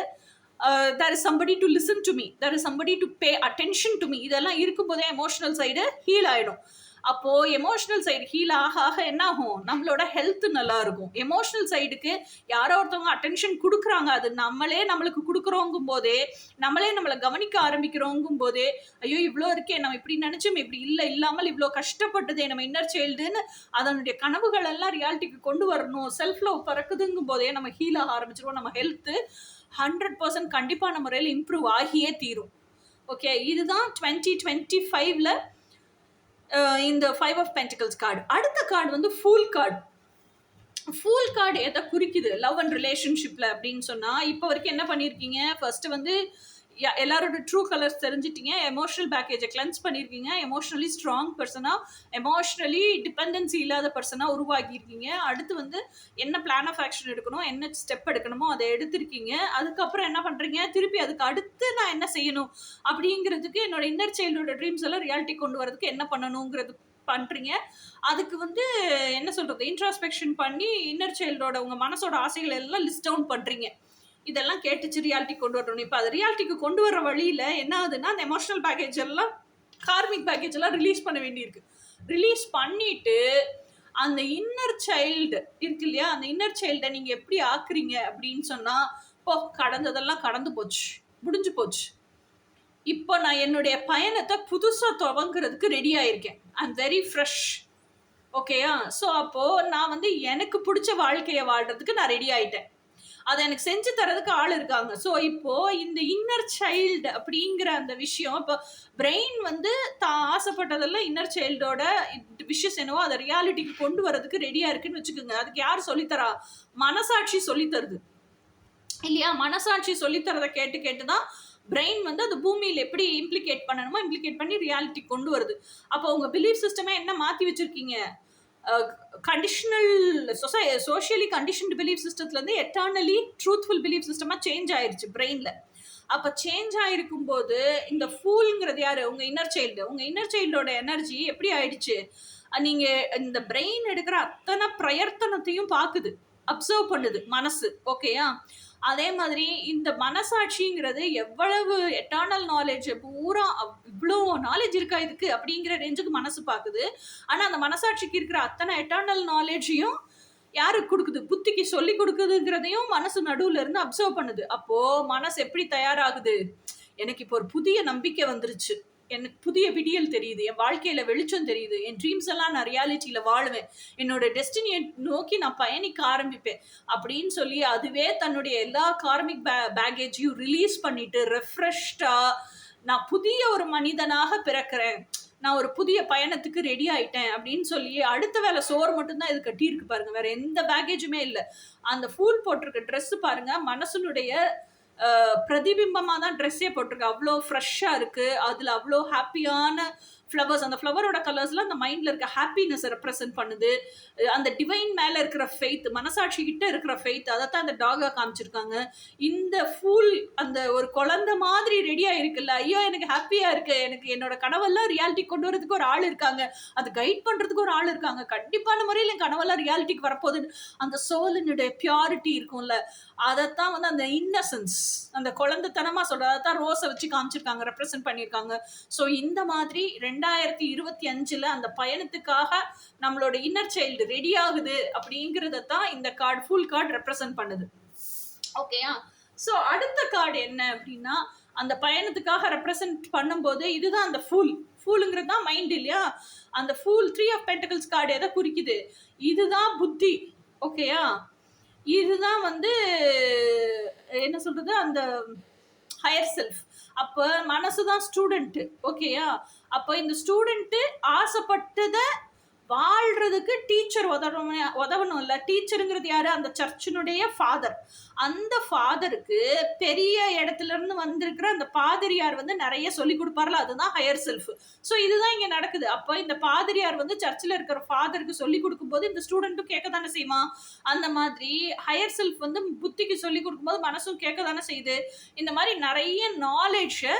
there is somebody to listen to me, there is somebody to pay attention to me, இதெல்லாம் இருக்கும்போதே எமோஷனல் சைடு ஹீல் ஆகிடும். அப்போ எமோஷனல் சைடு ஹீல் ஆக ஆக என்ன ஆகும், நம்மளோட ஹெல்த் நல்லா இருக்கும். எமோஷனல் சைடுக்கு யாரோ ஒருத்தவங்க அட்டென்ஷன் கொடுக்குறாங்க, அது நம்மளுக்கு கொடுக்குறோங்கும் போதே, நம்மளை கவனிக்க ஆரம்பிக்கிறோங்கும் போதே, ஐயோ இவ்வளோ இருக்கே, நம்ம இப்படி நினைச்சோம், இப்படி இல்லாமல் இவ்வளோ கஷ்டப்பட்டதே நம்ம இன்னர் சைல்டுன்னு அதனுடைய கனவுகள் எல்லாம் ரியாலிட்டிக்கு கொண்டு வரணும், செல்ஃப் லவ் பறக்குதுங்கும் போதே நம்ம ஹீல் ஆக ஆரம்பிச்சிருவோம். நம்ம ஹெல்த் 100% கண்டிப்பாக நம்ம முறையில் இம்ப்ரூவ் ஆகியே தீரும். ஓகே, இதுதான் 2025ல இந்த 5 ஆஃப் பென்டிகிள்ஸ் கார்டு. அடுத்த கார்டு வந்து ஃபூல் கார்டு. ஃபூல் கார்டு எதை குறிக்குது லவ் அண்ட் ரிலேஷன்ஷிப்ல அப்படின்னு சொன்னா, இப்போ வரைக்கும் என்ன பண்ணியிருக்கீங்க, ஃபர்ஸ்ட் வந்து எல்லாரோட ட்ரூ கலர்ஸ் தெரிஞ்சிட்டீங்க, எமோஷனல் பேக்கேஜை கிளென்ஸ் பண்ணியிருக்கீங்க, எமோஷனலி ஸ்ட்ராங் பர்சனா, எமோஷனலி டிபெண்டன்சி இல்லாத பர்சனா உருவாக்கியிருக்கீங்க. அடுத்து வந்து என்ன பிளான் ஆஃப் ஆக்ஷன் எடுக்கணும், என்ன ஸ்டெப் எடுக்கணுமோ அதை எடுத்திருக்கீங்க. அதுக்கப்புறம் என்ன பண்றீங்க, திருப்பி அதுக்கு அடுத்து நான் என்ன செய்யணும் அப்படிங்கிறதுக்கு, என்னோட இன்னர் சைல்டோட ட்ரீம்ஸ் எல்லாம் ரியாலிட்டி கொண்டு வரதுக்கு என்ன பண்ணணுங்கிறது பண்றீங்க. அதுக்கு வந்து என்ன சொல்றது, இன்ட்ராஸ்பெக்ஷன் பண்ணி இன்னர் சைல்டோட உங்க மனசோட ஆசைகள் எல்லாம் லிஸ்ட் டவுன் பண்றீங்க. இதெல்லாம் கேட்டுச்சு ரியாலிட்டி கொண்டு வரணும். இப்போ அது ரியாலிட்டிக்கு கொண்டு வர வழியில என்ன ஆகுதுன்னா, அந்த எமோஷனல் பேக்கேஜ் எல்லாம் கார்மிக் பேக்கேஜ் எல்லாம் ரிலீஸ் பண்ண வேண்டியிருக்கு. ரிலீஸ் பண்ணிட்டு அந்த இன்னர் சைல்டு இருக்கு இல்லையா, அந்த இன்னர் சைல்டை நீங்க எப்படி ஆக்குறீங்க அப்படின்னு சொன்னா, கடந்ததெல்லாம் கடந்து போச்சு, முடிஞ்சு போச்சு. இப்போ நான் என்னுடைய பயணத்தை புதுசா துவங்குறதுக்கு ரெடி ஆயிருக்கேன். I am very fresh. ஓகேயா? ஸோ அப்போ நான் வந்து எனக்கு பிடிச்ச வாழ்க்கையை வாழ்றதுக்கு நான் ரெடி ஆயிட்டேன். அதை எனக்கு செஞ்சு தரதுக்கு ஆள் இருக்காங்க. ஸோ இப்போ இந்த இன்னர் சைல்டு அப்படிங்கிற அந்த விஷயம், இப்போ பிரெயின் வந்து தான் ஆசைப்பட்டதெல்லாம் இன்னர் சைல்டோட விஷஸ் என்னவோ அதை ரியாலிட்டிக்கு கொண்டு வரதுக்கு ரெடியா இருக்குன்னு வச்சுக்கோங்க. அதுக்கு யார் சொல்லித்தரா? மனசாட்சி சொல்லித்தருது இல்லையா? மனசாட்சி சொல்லித்தரதை கேட்டு கேட்டுதான் பிரெயின் வந்து அந்த பூமியில் எப்படி இம்ப்ளிகேட் பண்ணணுமோ இம்ப்ளிகேட் பண்ணி ரியாலிட்டி கொண்டு வருது. அப்போ உங்க பிலீஃப் சிஸ்டமே என்ன மாத்தி வச்சிருக்கீங்க? கண்டிஷனல் சோஷியலி கண்டிஷன்டு பிலீஃப் சிஸ்டத்துலேருந்து எட்டர்னலி ட்ரூத்ஃபுல் பிலீஃப் சிஸ்டமாக சேஞ்ச் ஆயிடுச்சு பிரெயினில். அப்போ சேஞ்ச் ஆகிருக்கும் போது இந்த ஃபூல்ங்கிறது யாரு? உங்கள் இன்னர் சைல்டு. உங்கள் இன்னர் சைல்டோட எனர்ஜி எப்படி ஆயிடுச்சு? நீங்கள் இந்த பிரெயின் எடுக்கிற அத்தனை பிரயத்தனத்தையும் பார்க்குது, அப்சர்வ் பண்ணுது மனசு. ஓகேயா? அதே மாதிரி இந்த மனசாட்சிங்கிறது எவ்வளவு எட்டர்னல் நாலேஜ், பூரா இவ்வளோ நாலேஜ் இருக்கா இதுக்கு அப்படிங்கிற ரேஞ்சுக்கு மனசு பார்க்குது. ஆனால் அந்த மனசாட்சிக்கு இருக்கிற அத்தனை எட்டர்னல் நாலேஜையும் யாருக்கு கொடுக்குது? புத்திக்கு சொல்லி கொடுக்குதுங்கிறதையும் மனசு நடுவில் இருந்து அப்சர்வ் பண்ணுது. அப்போ மனசு எப்படி தயாராகுது? எனக்கு இப்போ ஒரு புதிய நம்பிக்கை வந்துருச்சு, எனக்கு புதிய விடியல் தெரியுது, என் வாழ்க்கையில வெளிச்சம் தெரியுது, என் ட்ரீம்ஸ் எல்லாம் நான் ரியாலிட்டியில வாழ்வேன், என்னோட டெஸ்டினியை நோக்கி நான் பயணிக்க ஆரம்பிப்பேன் அப்படின்னு சொல்லி அதுவே தன்னுடைய எல்லா கார்மிக் பேகேஜையும் ரிலீஸ் பண்ணிட்டு ரெஃப்ரெஷ்டா நான் புதிய ஒரு மனிதனாக பிறக்கிறேன், நான் ஒரு புதிய பயணத்துக்கு ரெடி ஆயிட்டேன் அப்படின்னு சொல்லி அடுத்த வேலை சோறு மட்டும்தான் இது கட்டியிருக்கு பாருங்க, வேற எந்த பேகேஜுமே இல்லை. அந்த ஃபூல் போட்டிருக்க ட்ரெஸ் பாருங்க, மனசனுடைய பிரதிபிம்பமாக தான் ட்ரெஸ்ஸே போட்டிருக்கு. அவ்வளோ ஃப்ரெஷ்ஷாக இருக்குது, அதில் அவ்வளோ ஹாப்பியான ஃப்ளவர்ஸ், அந்த ஃப்ளவரோட கலர்ஸ்லாம் அந்த மைண்டில் இருக்க ஹாப்பினஸை ரெப்ரசென்ட் பண்ணுது. அந்த டிவைன் மேலே இருக்கிற ஃபெய்த், மனசாட்சி கிட்ட இருக்கிற ஃபெய்த், அதைத்தான் அந்த டாகாக காமிச்சிருக்காங்க. இந்த ஃபூல் அந்த ஒரு குழந்தை மாதிரி ரெடியாக இருக்குல்ல, ஐயோ எனக்கு ஹாப்பியாக இருக்கு, எனக்கு என்னோட கனவெல்லாம் ரியாலிட்டி கொண்டு வரதுக்கு ஒரு ஆள் இருக்காங்க, அது கைட் பண்ணுறதுக்கு ஒரு ஆள் இருக்காங்க, கண்டிப்பான முறையில் என் கனவெல்லாம் ரியாலிட்டிக்கு வரப்போகுதுன்னு அந்த சோலினுடைய பியூரிட்டி இருக்கும்ல, அதைத்தான் வந்து அந்த இன்னசென்ஸ், அந்த குழந்தைத்தனமாக சொல்கிறது, அதைத்தான் ரோஸை வச்சு காமிச்சிருக்காங்க, ரெப்ரசென்ட் பண்ணியிருக்காங்க. ஸோ இந்த மாதிரி 2025 அந்த பயணத்துக்காக நம்மளோட இன்னர் சைல்டு ரெடி ஆகுது அப்படிங்கிறத தான் இந்த கார்டு, ஃபுல் கார்டு ரெப்ரசென்ட் பண்ணுது. ஓகேயா? ஸோ அடுத்த கார்டு என்ன அப்படின்னா, அந்த பயணத்துக்காக ரெப்ரசென்ட் பண்ணும்போது இதுதான் அந்த ஃபூலுங்கிறது தான் மைண்ட் இல்லையா? அந்த ஃபூல் 3 ஆஃப் பென்டக்கிள்ஸ் கார்டு எதை குறிக்குது? இதுதான் புத்தி. ஓகேயா? இதுதான் வந்து என்ன சொல்றது, அந்த ஹையர் செல்ஃப். அப்போ மனசு தான் ஸ்டூடெண்ட்டு. ஓகேயா? அப்போ இந்த ஸ்டூடெண்ட்டு ஆசைப்பட்டதை வாழ்றதுக்கு டீச்சர் உதவணும் இல்லை? டீச்சருங்கிறது யாரு? அந்த சர்ச்சினுடைய ஃபாதர். அந்த ஃபாதருக்கு பெரிய இடத்துல இருந்து வந்திருக்கிற அந்த பாதிரியார் வந்து நிறைய சொல்லி கொடுப்பார்ல, அதுதான் ஹையர் செல்ஃப். ஸோ இதுதான் இங்க நடக்குது. அப்போ இந்த பாதிரியார் வந்து சர்ச்சில் இருக்கிற ஃபாதருக்கு சொல்லி கொடுக்கும்போது இந்த ஸ்டூடெண்ட்டும் கேட்க தானே செய்வான். அந்த மாதிரி ஹையர் செல்ஃப் வந்து புத்திக்கு சொல்லி கொடுக்கும்போது மனசும் கேட்க தானே செய்யுது. இந்த மாதிரி நிறைய நாலேஜை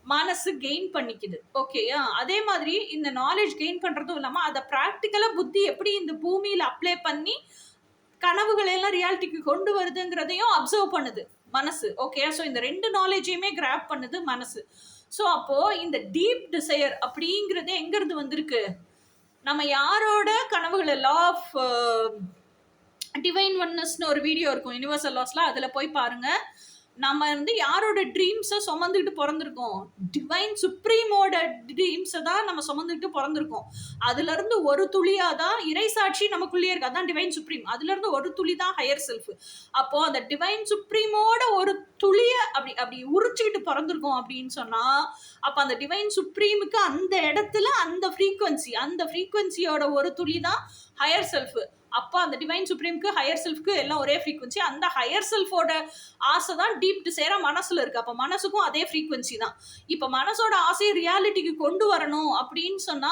மனசு கெயின் பண்ணிக்குது. ஓகேயா? அதே மாதிரி இந்த நாலேஜ் கெயின் பண்றதும் இல்லாம அதை ப்ராக்டிக்கலா புத்தி எப்படி இந்த பூமியில அப்ளை பண்ணி கனவுகளை எல்லாம் ரியாலிட்டிக்கு கொண்டு வருதுங்கிறதையும் அப்சர்வ் பண்ணுது மனசு. ஓகே? ஸோ இந்த 2 நாலேஜையுமே கிராப் பண்ணுது மனசு. ஸோ அப்போ இந்த டீப் டிசையர் அப்படிங்கிறது எங்கிருந்து வந்திருக்கு? நம்ம யாரோட கனவுகளை, லா ஆஃப் டிவைன் ஒன்னஸ்னு ஒரு வீடியோ இருக்கும் யூனிவர்சல் லாஸ்ல, அதுல போய் பாருங்க. நம்ம வந்து யாரோட ட்ரீம்ஸை சுமந்துக்கிட்டு பிறந்திருக்கோம்? டிவைன் சுப்ரீமோட ட்ரீம்ஸை தான் நம்ம சுமந்துக்கிட்டு பிறந்திருக்கோம். அதுல இருந்து ஒரு துளியா தான் இறைசாட்சி நமக்குள்ளேயே இருக்கு, அதான் டிவைன் சுப்ரீம். அதுல இருந்து ஒரு துளி தான் ஹையர் செல்ஃப். அப்போ அந்த டிவைன் சுப்ரீமோட ஒரு துளிய அப்படி உரிச்சுக்கிட்டு பிறந்திருக்கோம் அப்படின்னு சொன்னா, அப்ப அந்த டிவைன் சுப்ரீமுக்கு அந்த இடத்துல அந்த ஃப்ரீக்வன்சியோட ஒரு துளி தான் ஹையர் செல்ஃப். அப்போ அந்த டிவைன் சுப்ரீம்க்கு ஹையர் செல்ஃப்க்கு எல்லாம் ஒரே ஃப்ரீக்வன்சி. அந்த ஹையர் செல்ஃபோட ஆசை தான் டீப் டிசைரா மனசுல இருக்கு. அப்போ மனசுக்கும் அதே ஃப்ரீக்வன்சி தான். இப்போ மனசோட ஆசையை ரியாலிட்டிக்கு கொண்டு வரணும் அப்படின்னு சொன்னா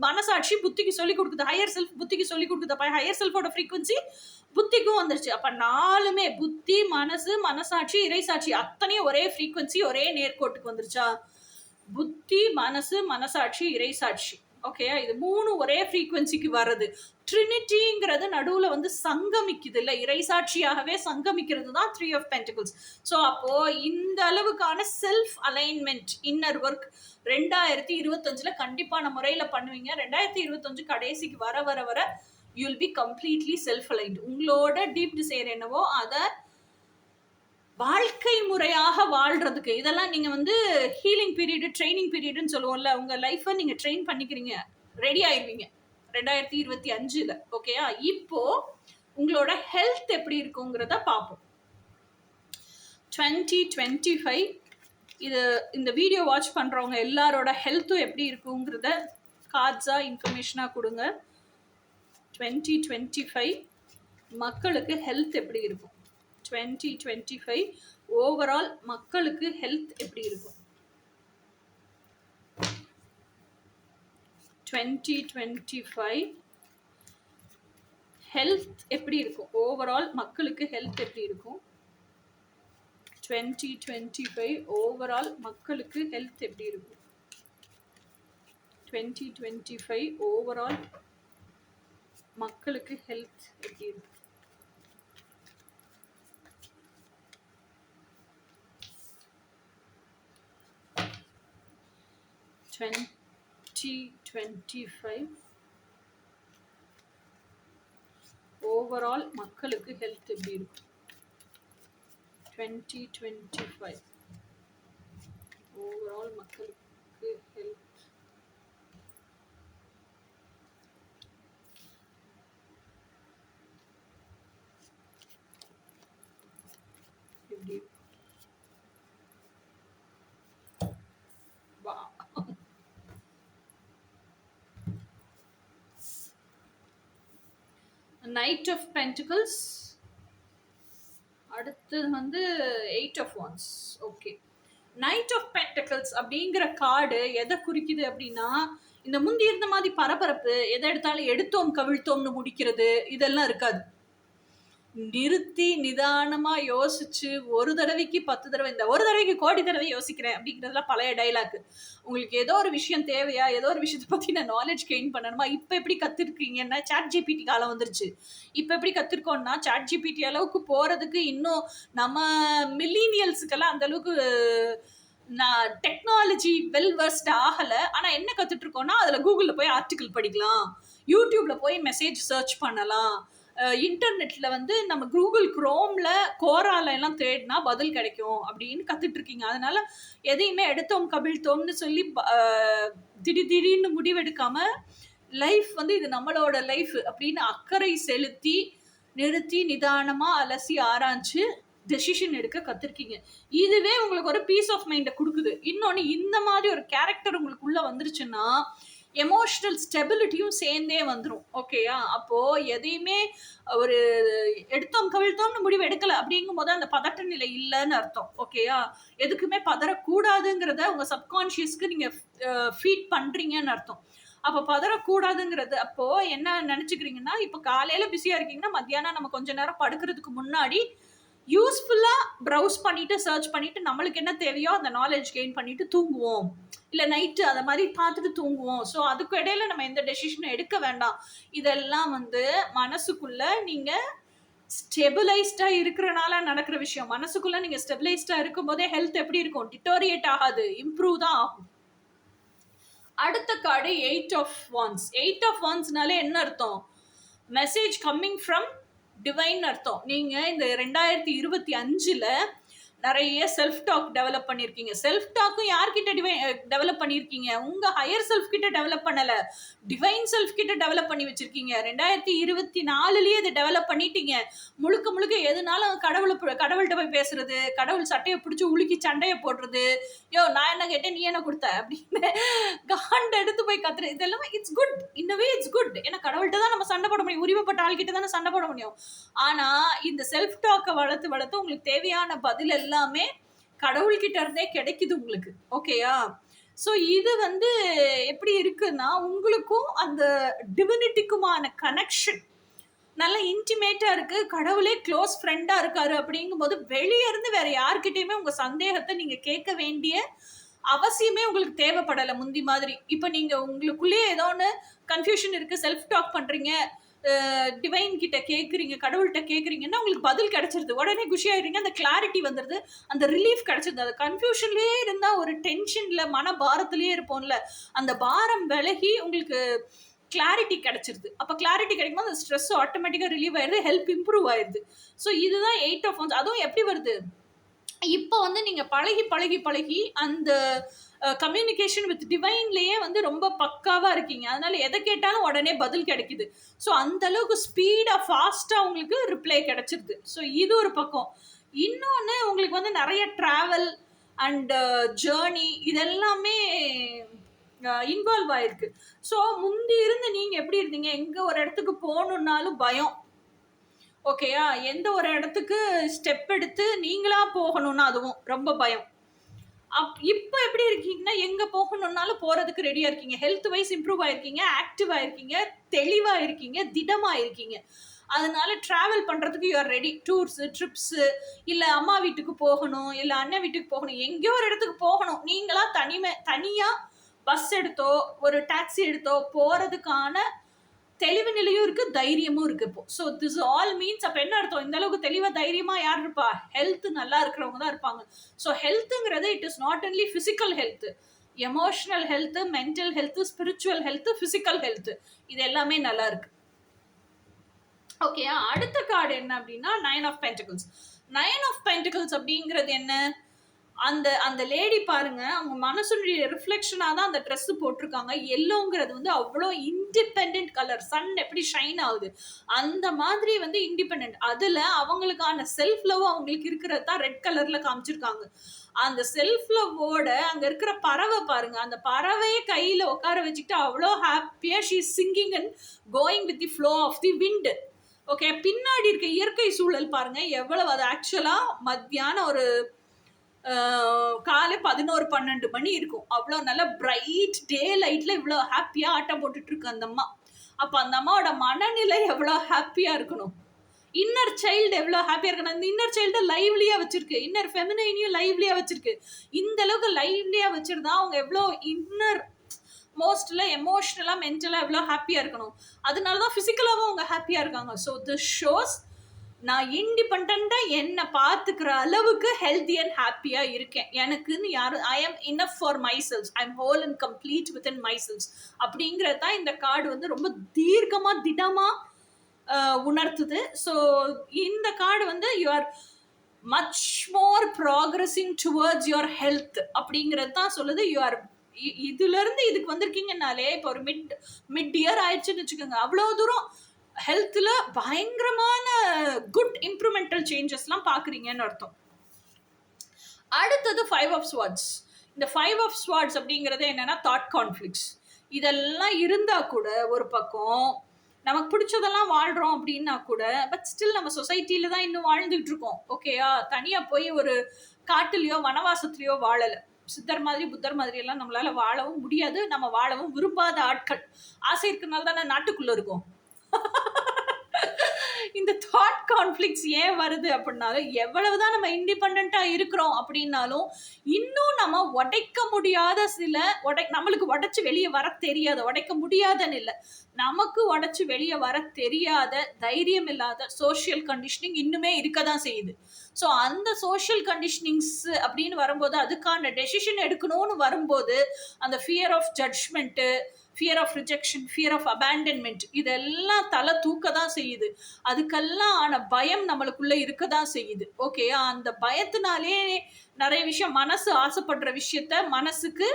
மனசாட்சி புத்திக்கு சொல்லி கொடுக்குது, ஹையர் செல்ஃப் புத்திக்கு சொல்லி கொடுக்குது. அப்போ ஹையர் செல்ஃபோட ஃப்ரீக்வன்சி புத்திக்கும் வந்துருச்சு. அப்ப 4மே புத்தி, மனசு, மனசாட்சி, இறைசாட்சி அத்தனையும் ஒரே ஃப்ரீக்வன்சி, ஒரே நேர்கோட்டுக்கு வந்துருச்சா? புத்தி, மனசு, மனசாட்சி, இறைசாட்சி. ஓகே, இது 3 ஒரே ஃப்ரீக்வன்சிக்கு வர்றது. ட்ரினிட்டிங்கிறது நடுவுல வந்து சங்கமிக்குது இல்ல, இறைசாட்சியாகவே சங்கமிக்கிறது தான் 3 ஆஃப் பென்டிகிள்ஸ். ஸோ அப்போ இந்த அளவுக்கான செல்ஃப் அலைன்மெண்ட், இன்னர் ஒர்க் 2025ல கண்டிப்பான முறையில பண்ணுவீங்க. 2025 கடைசிக்கு வர வர வர you will be completely self aligned. உங்களோட டீப் டிசைர் என்னவோ அதை வாழ்க்கை முறையாக வாழ்றதுக்கு, இதெல்லாம் நீங்க வந்து ஹீலிங் பீரியட், ட்ரைனிங் பீரியட்னு சொல்லுவோம்ல, உங்க லைஃபை நீங்க ட்ரெயின் பண்ணிக்கிறீங்க, ரெடி ஆயிருவீங்க 2025ல. ஓகேயா? இப்போ உங்களோட ஹெல்த் எப்படி இருக்குங்கிறத பார்ப்போம். 2025 இது இந்த வீடியோ வாட்ச் பண்றவங்க எல்லாரோட ஹெல்த்தும் எப்படி இருக்குங்கிறத கார்ட்ஸா இன்ஃபர்மேஷனா கொடுங்க. 2025 மக்களுக்கு ஹெல்த் எப்படி இருக்கும்? 2025 ஓவரால் மக்களுக்கு ஹெல்த் எப்படி இருக்கும்? 2025 ஹெல்த் எப்படி இருக்கும்? ஓவரால் மக்களுக்கு ஹெல்த் எப்படி இருக்கும்? 2025 ஓவரால் மக்களுக்கு ஹெல்த் எப்படி இருக்கும்? 2025 ஓவரால் மக்களுக்கு ஹெல்த் எப்படி இருக்கும்? 2025 ஓவரால் மக்களுக்கு ஹெல்த் எப்படி இருக்கும்? 2025 ஓவரால் மக்களுக்கு ஹெல்த் எப்படி? நைட் ஆஃப் பென்டிகிள்ஸ், அடுத்து வந்து 8 of wands. Okay, knight of pentacles அப்படிங்கிற கார்டு எதை குறிக்குது அப்படின்னா, இந்த முந்தி இருந்த மாதிரி பரபரப்பு, எதை எடுத்தாலும் எடுத்தோம் கவிழ்த்தோம்னு முடிக்கிறது இதெல்லாம் இருக்காது. நிறுத்தி நிதானமா யோசிச்சு ஒரு தடவைக்கு 10 தடவை, இந்த ஒரு தடவைக்கு கோடி தடவை யோசிக்கிறேன் அப்படிங்கிறதுலாம் பழைய டைலாக். உங்களுக்கு ஏதோ ஒரு விஷயம் தேவையா, ஏதோ ஒரு விஷயத்தை பத்தி நான் நாலேஜ் கெயின் பண்ணணுமா, இப்ப எப்படி கத்துருக்கீங்கன்னா சாட் ஜிபிடி காலம் வந்துருச்சு. இப்ப எப்படி கத்துருக்கோம்னா சாட் ஜிபிடி அளவுக்கு போறதுக்கு இன்னும் நம்ம மில்லினியல்ஸுக்கெல்லாம் அந்த அளவுக்கு நான் டெக்னாலஜி வெல்வர்ஸ்ட் ஆகல. ஆனா என்ன கத்துட்டு இருக்கோம்னா, அதுல கூகுள்ல போய் ஆர்டிகிள் படிக்கலாம், யூடியூப்ல போய் மெசேஜ் சர்ச் பண்ணலாம், இன்டர்நெட்ல வந்து நம்ம கூகுள் குரோம்ல கோரால எல்லாம் தேடினா பதில் கிடைக்கும் அப்படின்னு கத்துட்டு இருக்கீங்க. அதனால எதையுமே எடுத்தோம் கவிழ்த்தோம்னு சொல்லி திடீர்னு முடிவெடுக்காம, லைஃப் வந்து இது நம்மளோட லைஃப் அப்படின்னு அக்கறை செலுத்தி நிறுத்தி நிதானமா அலசி ஆராய்ச்சி டெசிஷன் எடுக்க கத்துருக்கீங்க. இதுவே உங்களுக்கு ஒரு பீஸ் ஆஃப் மைண்டை கொடுக்குது. இன்னொன்று, இந்த மாதிரி ஒரு கேரக்டர் உங்களுக்கு உள்ள வந்துருச்சுன்னா எமோஷனல் ஸ்டெபிலிட்டியும் சேர்ந்தே வந்துடும். ஓகேயா? அப்போ எதையுமே ஒரு எடுத்தோம் கவிழ்த்தோம்னு முடிவு எடுக்கல அப்படிங்கும் போது அந்த பதட்ட நிலை இல்லைன்னு அர்த்தம். ஓகேயா? எதுக்குமே பதறக்கூடாதுங்கிறத உங்க சப்கான்ஷியஸ்க்கு நீங்க ஃபீட் பண்றீங்கன்னு அர்த்தம். அப்போ பதறக்கூடாதுங்கிறது அப்போ என்ன நினைச்சுக்கிறீங்கன்னா, இப்போ காலையில பிஸியா இருக்கீங்கன்னா மத்தியானம் நம்ம கொஞ்ச நேரம் படுக்கிறதுக்கு முன்னாடி யூஸ்ஃபுல்லா ப்ரௌஸ் பண்ணிட்டு சர்ச் பண்ணிட்டு நம்மளுக்கு என்ன தேவையோ அந்த நாலேஜ் கெயின் பண்ணிட்டு தூங்குவோம், இல்ல நைட்டு அதை மாதிரி பார்த்துட்டு தூங்குவோம். ஸோ அதுக்கு இடையில நம்ம எந்த டெசிஷனும் எடுக்க வேண்டாம். இதெல்லாம் வந்து மனசுக்குள்ள நீங்க ஸ்டெபிளைஸ்டா இருக்கிறனால நடக்கிற விஷயம். மனசுக்குள்ள நீங்க ஸ்டெபிளைஸ்டா இருக்கும் போதே ஹெல்த் எப்படி இருக்கும்? டிட்டோரியேட் ஆகாது, இம்ப்ரூவ் தான் ஆகும். அடுத்த கார்டு 8 ஆஃப் வான்ஸ். 8 ஆஃப் வான்ஸ்னாலே என்ன அர்த்தம்? மெசேஜ் கம்மிங் ஃப்ரம் டிவைன் அர்த்தம். நீங்க இந்த 2025ல நிறைய செல்ஃப் டாக் டெவலப் பண்ணியிருக்கீங்க. செல்ஃப் டாக்கும் யார்கிட்ட டெவலப் பண்ணியிருக்கீங்க? உங்க ஹையர் செல்ஃப் கிட்ட டெவலப் பண்ணல, டிவைன் செல்ஃப் கிட்ட டெவலப் பண்ணி வச்சிருக்கீங்க. 2024லயே இதை டெவலப் பண்ணிட்டீங்க. முழுக்க முழுக்க எதுனாலும் கடவுள்கிட்ட போய் பேசுறது, கடவுள் சட்டையை பிடிச்சி உலுக்கி சண்டையை போடுறது, யோ நான் என்ன கேட்டேன் நீ என்ன கொடுத்த அப்படின்னு காண்ட் எடுத்து போய் கத்துறது, இதெல்லாம் இட்ஸ் குட். இன்னவே இட்ஸ் குட். ஏன்னா கடவுள்கிட்ட தான் நம்ம சண்டை போட முடியும், உரிமைப்பட்ட ஆள்கிட்ட தானே சண்டை போட முடியும். ஆனா இந்த செல்ஃப் டாக்கை வளர்த்து வளர்த்து உங்களுக்கு தேவையான பதில் எல்லாமே கடவுள்கிட்ட இருந்தே கிடைக்குது உங்களுக்கு. ஓகேயா? ஸோ இது வந்து எப்படி இருக்குன்னா, உங்களுக்கும் அந்த டிவினிட்டிக்குமான கனெக்ஷன் நல்ல இன்டிமேட்டா இருக்கு. கடவுளே க்ளோஸ் ஃப்ரெண்டா இருக்காரு அப்படிங்கும்போது வெளியே இருந்து வேற யார்கிட்டயுமே உங்க சந்தேகத்தை நீங்க கேட்க வேண்டிய அவசியமே உங்களுக்கு தேவைப்படலை முந்தி மாதிரி. இப்போ நீங்கள் உங்களுக்குள்ளேயே ஏதோ ஒன்று கன்ஃபியூஷன் இருக்குது, செல்ஃப் டாக் பண்ணுறீங்க, டிவைன் கிட்ட கேட்குறீங்க, கடவுள்கிட்ட கேட்குறீங்கன்னா உங்களுக்கு பதில் கிடைச்சிருது, உடனே குஷி ஆயிடுறீங்க, அந்த கிளாரிட்டி வந்துடுது, அந்த ரிலீஃப் கிடைச்சிருது. அந்த கன்ஃபியூஷன்லேயே இருந்தால் ஒரு டென்ஷனில் மன பாரத்திலேயே இருப்போம்ல, அந்த பாரம் விலகி உங்களுக்கு கிளாரிட்டி கிடைச்சிருது. அப்போ கிளாரிட்டி கிடைக்கும்போது அந்த ஸ்ட்ரெஸ் ஆட்டோமேட்டிக்காக ரிலீவ் ஆயிடுது, ஹெல்ப் இம்ப்ரூவ் ஆயிடுது. ஸோ இதுதான் 8 of Wands. அதுவும் எப்படி வருது, இப்போ வந்து நீங்கள் பழகி பழகி பழகி அந்த கம்யூனிகேஷன் வித் டிவைன்லேயே வந்து ரொம்ப பக்காவாக இருக்கீங்க. அதனால எதை கேட்டாலும் உடனே பதில் கிடைக்குது. ஸோ அந்த அளவுக்கு ஸ்பீடாக ஃபாஸ்ட்டாக உங்களுக்கு ரிப்ளை கிடைச்சிருது. ஸோ இது ஒரு பக்கம். இன்னொன்று உங்களுக்கு வந்து நிறைய ட்ராவல் அண்ட் ஜேர்னி இதெல்லாமே இன்வால்வ் ஆயிருக்கு. ஸோ முந்தி இருந்து நீங்கள் எப்படி இருந்தீங்க, எங்கே ஒரு இடத்துக்கு போகணுன்னாலும் பயம், ஓகேயா, எந்த ஒரு இடத்துக்கு ஸ்டெப் எடுத்து நீங்களா போகணும்னா அதுவும் ரொம்ப பயம். இப்போ எப்படி இருக்கீங்கன்னா எங்கே போகணுன்னாலும் போகிறதுக்கு ரெடியாக இருக்கீங்க, ஹெல்த் வைஸ் இம்ப்ரூவ் ஆயிருக்கீங்க, ஆக்டிவாக இருக்கீங்க, தெளிவாக இருக்கீங்க, திடமாக இருக்கீங்க. அதனால ட்ராவல் பண்ணுறதுக்கு you are ready. Tours, trips, இல்லை அம்மா வீட்டுக்கு போகணும், இல்லை அண்ணன் வீட்டுக்கு போகணும், எங்கேயோ ஒரு இடத்துக்கு போகணும், நீங்களாக தனியாக பஸ் எடுத்தோ ஒரு டாக்ஸி எடுத்தோ போகிறதுக்கான தெளிவு நிலையும் இருக்குது, தைரியமும் இருக்குது இப்போ. ஸோ திஸ் ஆல் மீன்ஸ் அப்போ என்ன அர்த்தம், இந்த அளவுக்கு தெளிவாக தைரியமாக யார் இருப்பா, ஹெல்த் நல்லா இருக்கிறவங்க தான் இருப்பாங்க. ஸோ ஹெல்த்துங்கிறது it is not only physical health, emotional health, mental health, spiritual health, physical health, இது எல்லாமே நல்லா இருக்கு. ஓகே, அடுத்த கார்டு என்ன அப்படின்னா 9 of Pentacles. 9 of Pentacles அப்படிங்கிறது என்ன, அந்த லேடி பாருங்க, அவங்க மனசுடைய ரிஃப்ளெக்ஷனாக தான் அந்த ட்ரெஸ் போட்டிருக்காங்க. எல்லோங்கிறது வந்து அவ்வளோ இண்டிபெண்ட் கலர், சன் எப்படி ஷைன் ஆகுது அந்த மாதிரி வந்து இண்டிபெண்ட். அதில் அவங்களுக்கான செல்ஃப் லவ் அவங்களுக்கு இருக்கிறது தான் ரெட் கலரில் காமிச்சிருக்காங்க. அந்த செல்ஃப் லவ்வோட அங்கே இருக்கிற பறவை பாருங்க, அந்த பறவையை கையில் உட்கார வச்சுக்கிட்டு அவ்வளோ ஹாப்பியாக she is singing and going with the flow of the wind. Okay, பின்னாடி இருக்க இயற்கை சூழல் பாருங்க எவ்வளவு, அது ஆக்சுவலாக மத்தியானம் ஒரு காலை 11-12 மணி இருக்கும். அவ்வளோ நல்ல பிரைட் டே லைட்டில் இவ்வளோ ஹாப்பியாக ஆட்டம் போட்டுட்டு இருக்கு அந்த அம்மா. அப்போ அந்த அம்மாவோட மனநிலை எவ்வளோ ஹாப்பியாக இருக்கணும், இன்னர் சைல்டு எவ்வளோ ஹாப்பியாக இருக்கணும். இந்த இன்னர் சைல்டை லைவ்லியாக வச்சிருக்கு, இன்னர் ஃபெமினைனையும் லைவ்லியாக வச்சிருக்கு. இந்த அளவுக்கு லைவ்லியாக வச்சிருந்தா அவங்க எவ்வளோ இன்னர் மோஸ்ட்ல எமோஷ்னலாக மென்டலாக எவ்வளோ ஹாப்பியாக இருக்கணும். அதனால தான் ஃபிசிக்கலாகவும் அவங்க ஹாப்பியாக இருக்காங்க. ஸோ திஸ் ஷோஸ் நான் இண்டிபெண்ட்டாக என்னை பார்த்துக்கிற அளவுக்கு ஹெல்த்தி அண்ட் ஹாப்பியாக இருக்கேன். எனக்குன்னு யாரும் I am enough for myself, I am whole and complete within myself அப்படிங்கிறது தான் இந்த கார்டு வந்து ரொம்ப தீர்க்கமாக திடமாக உணர்த்துது. ஸோ இந்த கார்டு வந்து you are much more progressing towards your health அப்படிங்கிறது தான் சொல்லுது. யூ ஆர் இதுலேருந்து இதுக்கு வந்திருக்கீங்கன்னாலே இப்போ ஒரு மிட் இயர் ஆயிடுச்சுன்னு வச்சுக்கோங்க, அவ்வளோ தூரம் ஹெல்த்தில் பயங்கரமான குட் இம்ப்ரூவ்மெண்டல் சேஞ்சஸ்லாம் பார்க்குறீங்கன்னு அர்த்தம். அடுத்தது 5 of Swords. இந்த 5 of Swords அப்படிங்கிறது என்னன்னா தாட் கான்ஃப்ளிக்ட்ஸ். இதெல்லாம் இருந்தால் கூட ஒரு பக்கம் நமக்கு பிடிச்சதெல்லாம் வாழ்கிறோம் அப்படின்னா கூட, பட் ஸ்டில் நம்ம சொசைட்டியில் தான் இன்னும் வாழ்ந்துகிட்டு இருக்கோம். ஓகேயா, தனியாக போய் ஒரு காட்டுலையோ வனவாசத்துலையோ வாழலை. சித்தர் மாதிரி புத்தர் மாதிரி எல்லாம் நம்மளால வாழவும் முடியாது, நம்ம வாழவும் விரும்பாத ஆட்கள். ஆசை இருக்கிறனால தானே நாட்டுக்குள்ளே இருக்கும். இந்த தாட் கான்ஃப்ளிக்ட்ஸ் ஏன் வருது அப்படின்னாலும், எவ்வளவுதான் நம்ம இண்டிபெண்ட்டாக இருக்கிறோம் அப்படின்னாலும் இன்னும் நம்ம உடைக்க முடியாத நம்மளுக்கு உடைச்சு வெளியே வர தெரியாத, உடைக்க முடியாதுன்னு இல்லை, நமக்கு உடைச்சு வெளியே வர தெரியாத தைரியம் இல்லாத சோஷியல் கண்டிஷனிங் இன்னுமே இருக்க தான் செய்யுது. ஸோ அந்த சோஷியல் கண்டிஷனிங்ஸ் அப்படின்னு வரும்போது, அதுக்கான டெசிஷன் எடுக்கணும்னு வரும்போது, அந்த fear of judgement, fear of rejection, fear of abandonment, இதெல்லாம் தலை தூக்க தான் செய்யுது. அதுக்கெல்லாம் ஆன பயம் நம்மளுக்குள்ளே இருக்க தான் செய்யுது. ஓகே, அந்த பயத்தினாலே நிறைய விஷயம், மனசு ஆசைப்படுற விஷயத்த மனசுக்கு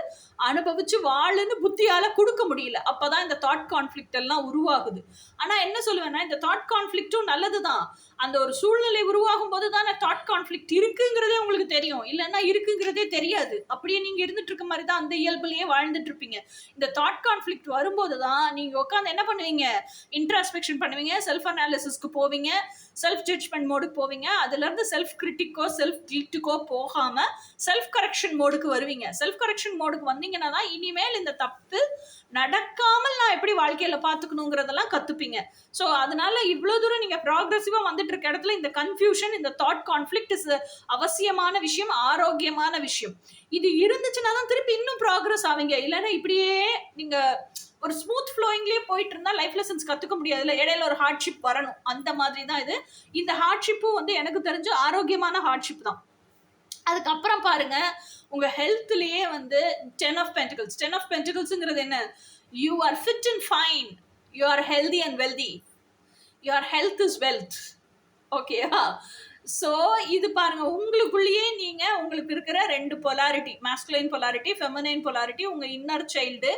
அனுபவிச்சு வாழுன்னு புத்தியால கொடுக்க முடியல. அப்பதான் இந்த தாட் கான்ஃப்ளிக்ட் எல்லாம் உருவாகுது. ஆனா என்ன சொல்லுவேன்னா, இந்த தாட் கான்ஃப்ளிக்டும் நல்லதுதான். அந்த ஒரு சூழ்நிலை உருவாகும் போது தானே தாட் கான்ஃப்ளிக்ட் இருக்குங்கிறதே உங்களுக்கு தெரியும், இல்லைன்னா இருக்குங்கிறதே தெரியாது. அப்படியே நீங்க இருந்துட்டு இருக்க மாதிரி தான் அந்த இயல்புலயே வாழ்ந்துட்டு இருப்பீங்க. இந்த தாட் கான்ஃப்ளிக்ட் கான்ஃப்ளிக்ட் வரும்போது தான் நீங்க உட்காந்து என்ன பண்ணுவீங்க, இன்ட்ராஸ்பெக்ஷன் பண்ணுவீங்க, செல்ஃப் அனாலிசிஸ்க்கு போவீங்க, செல்ஃப் ஜட்ஜ்மெண்ட் மோடுக்கு போவீங்க. அதுல இருந்து செல்ஃப் கிரிட்டிக்கோ செல்ஃப் கில்ட்டுக்கோ போகாம செல்ஃப் கரெக்ஷன் மோடுக்கு வருவீங்க. செல்ஃப் கரெக்ஷன் மோடுக்கு வந்தீங்கன்னா தான் இனிமேல் இந்த தப்பு நடக்காமல் நான் எப்படி வாழ்க்கையில பாத்துக்கணுங்கிறதெல்லாம் கத்துப்பீங்க. ஸோ அதனால இவ்வளோ தூரம் நீங்க ப்ராக்ரெசிவா வந்துட்டு இருக்க இடத்துல இந்த கன்ஃபியூஷன், இந்த தாட் கான்ஃப்ளிக்ட் இஸ் அவசியமான விஷயம், ஆரோக்கியமான விஷயம். இது இருந்துச்சுன்னா தான் திருப்பி இன்னும் ப்ராக்ரஸ் ஆவீங்க. இல்லைன்னா இப்படியே நீங்க ஒரு ஸ்மூத் ஃப்ளோயிங்லேயே போயிட்டு இருந்தா லைஃப் லெசன்ஸ் கத்துக்க முடியாதுல்ல. இடையில ஒரு ஹார்ட்ஷிப் வரணும். அந்த மாதிரி தான் இது. இந்த ஹார்ட்ஷிப்பும் வந்து எனக்கு தெரிஞ்சு ஆரோக்கியமான ஹார்ட்ஷிப் தான். அதுக்கப்புறம் பாருங்க, உங்க ஹெல்த்லயே வந்து 10 ஆஃப் பென்டிகல்ஸ். 10 ஆஃப் பென்டிகல்ஸ்ங்கிறது என்ன? You are fit and fine, you are healthy and wealthy, your health is wealth. ஓகேவா? ஸோ இது பாருங்க, உங்களுக்குள்ளேயே நீங்க உங்களுக்கு இருக்கிற 2 polarity, masculine polarity, feminine polarity, உங்க இன்னர் சைல்டு,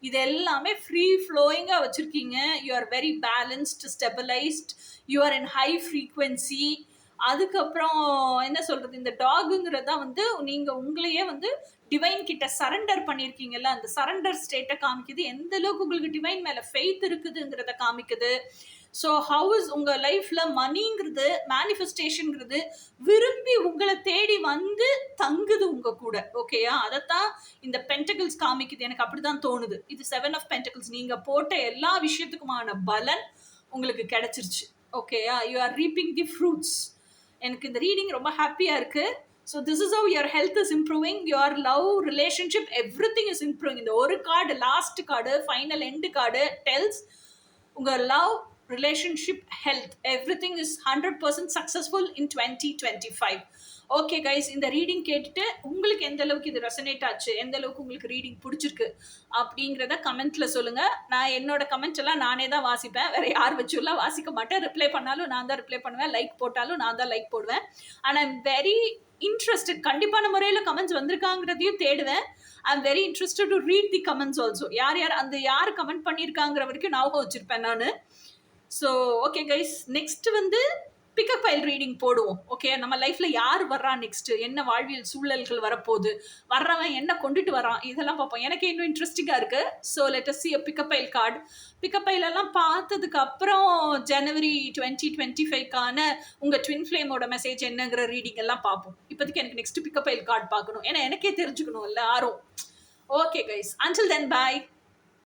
இது எல்லாமே ஃப்ரீ ஃப்ளோயிங்கா வச்சிருக்கீங்க. You are very balanced, stabilised, you are in high frequency. அதுக்கப்புறம் என்ன சொல்றது, இந்த டாகுங்கிறதா வந்து நீங்க உங்களையே வந்து டிவைன் கிட்ட சரண்டர் பண்ணியிருக்கீங்கல்ல, அந்த சரண்டர் ஸ்டேட்டை காமிக்குது. எந்த அளவுக்கு உங்களுக்கு டிவைன் மேல ஃபெய்த் இருக்குதுங்கிறத காமிக்குது. ஸோ ஹவுஸ் உங்க லைஃப்ல மணிங்கிறது, மேனிஃபெஸ்டேஷன்ங்கிறது விரும்பி உங்களை தேடி வந்து தங்குது உங்க கூட. ஓகேயா? அதைத்தான் இந்த பென்டகிள்ஸ் காமிக்குது. எனக்கு அப்படிதான் தோணுது. இது 7 ஆஃப் பென்டகிள்ஸ். நீங்க போட்ட எல்லா விஷயத்துக்குமான பலன் உங்களுக்கு கிடைச்சிருச்சு. ஓகேயா? You are reaping the fruits. எனக்கு இந்த ரீடிங் ரொம்ப ஹாப்பியா இருக்கு. So this is how your health is improving, your love, relationship, everything is improving. இந்த ஒரு card, last card, final end card tells உங்க love, relationship, health, everything is 100% successful in 2025. Okay guys, இந்த reading கேட்டுட்டு உங்களுக்கு எந்த அளவுக்கு இது resonate ஆச்சு, எந்த அளவுக்கு உங்களுக்கு ரீடிங் பிடிச்சிருக்கு அப்படிங்கிறத கமெண்ட்ல சொல்லுங்க. நான் என்னோட கமெண்ட் எல்லாம் நானே தான் வாசிப்பேன், வேற யார் வச்சுலாம் வாசிக்க மாட்டேன். ரிப்ளை பண்ணாலும் நான் தான் ரிப்ளை பண்ணுவேன், லைக் போட்டாலும் நான் தான் லைக் போடுவேன். அண்ட் ஐம் வெரி இன்ட்ரெஸ்டட், கண்டிப்பான முறையில் கமெண்ட்ஸ் வந்திருக்காங்கிறதையும் தேடுவேன். I'm very interested to read the comments also. யார் கமெண்ட் பண்ணியிருக்காங்கிற வரைக்கும் ஞாபகம் வச்சிருப்பேன் நான். ஸோ ஓகே கைஸ், நெக்ஸ்ட் வந்து பிக்கப் ஃபைல் ரீடிங் போடுவோம். ஓகே, நம்ம லைஃப்ல யார் வர்றா, நெக்ஸ்ட் என்ன வாழ்வியல் சூழல்கள் வரப்போகுது, வர்றவன் என்ன கொண்டுட்டு வரான், இதெல்லாம் பார்ப்போம். எனக்கு இன்னும் இன்ட்ரெஸ்டிங்காக இருக்கு. So let us see a pick up file card. Pick up file எல்லாம் பார்த்ததுக்கு அப்புறம் ஜனவரி 2025க்கான உங்க ட்வின் ஃப்ளேமோட மெசேஜ் என்னங்கிற ரீடிங் எல்லாம் பார்ப்போம். இப்போதைக்கு எனக்கு நெக்ஸ்ட் பிக்கப் ஃபைல் கார்டு பார்க்கணும், ஏன்னா எனக்கே தெரிஞ்சுக்கணும் இல்லை ஆர்வம். Okay guys, until then bye.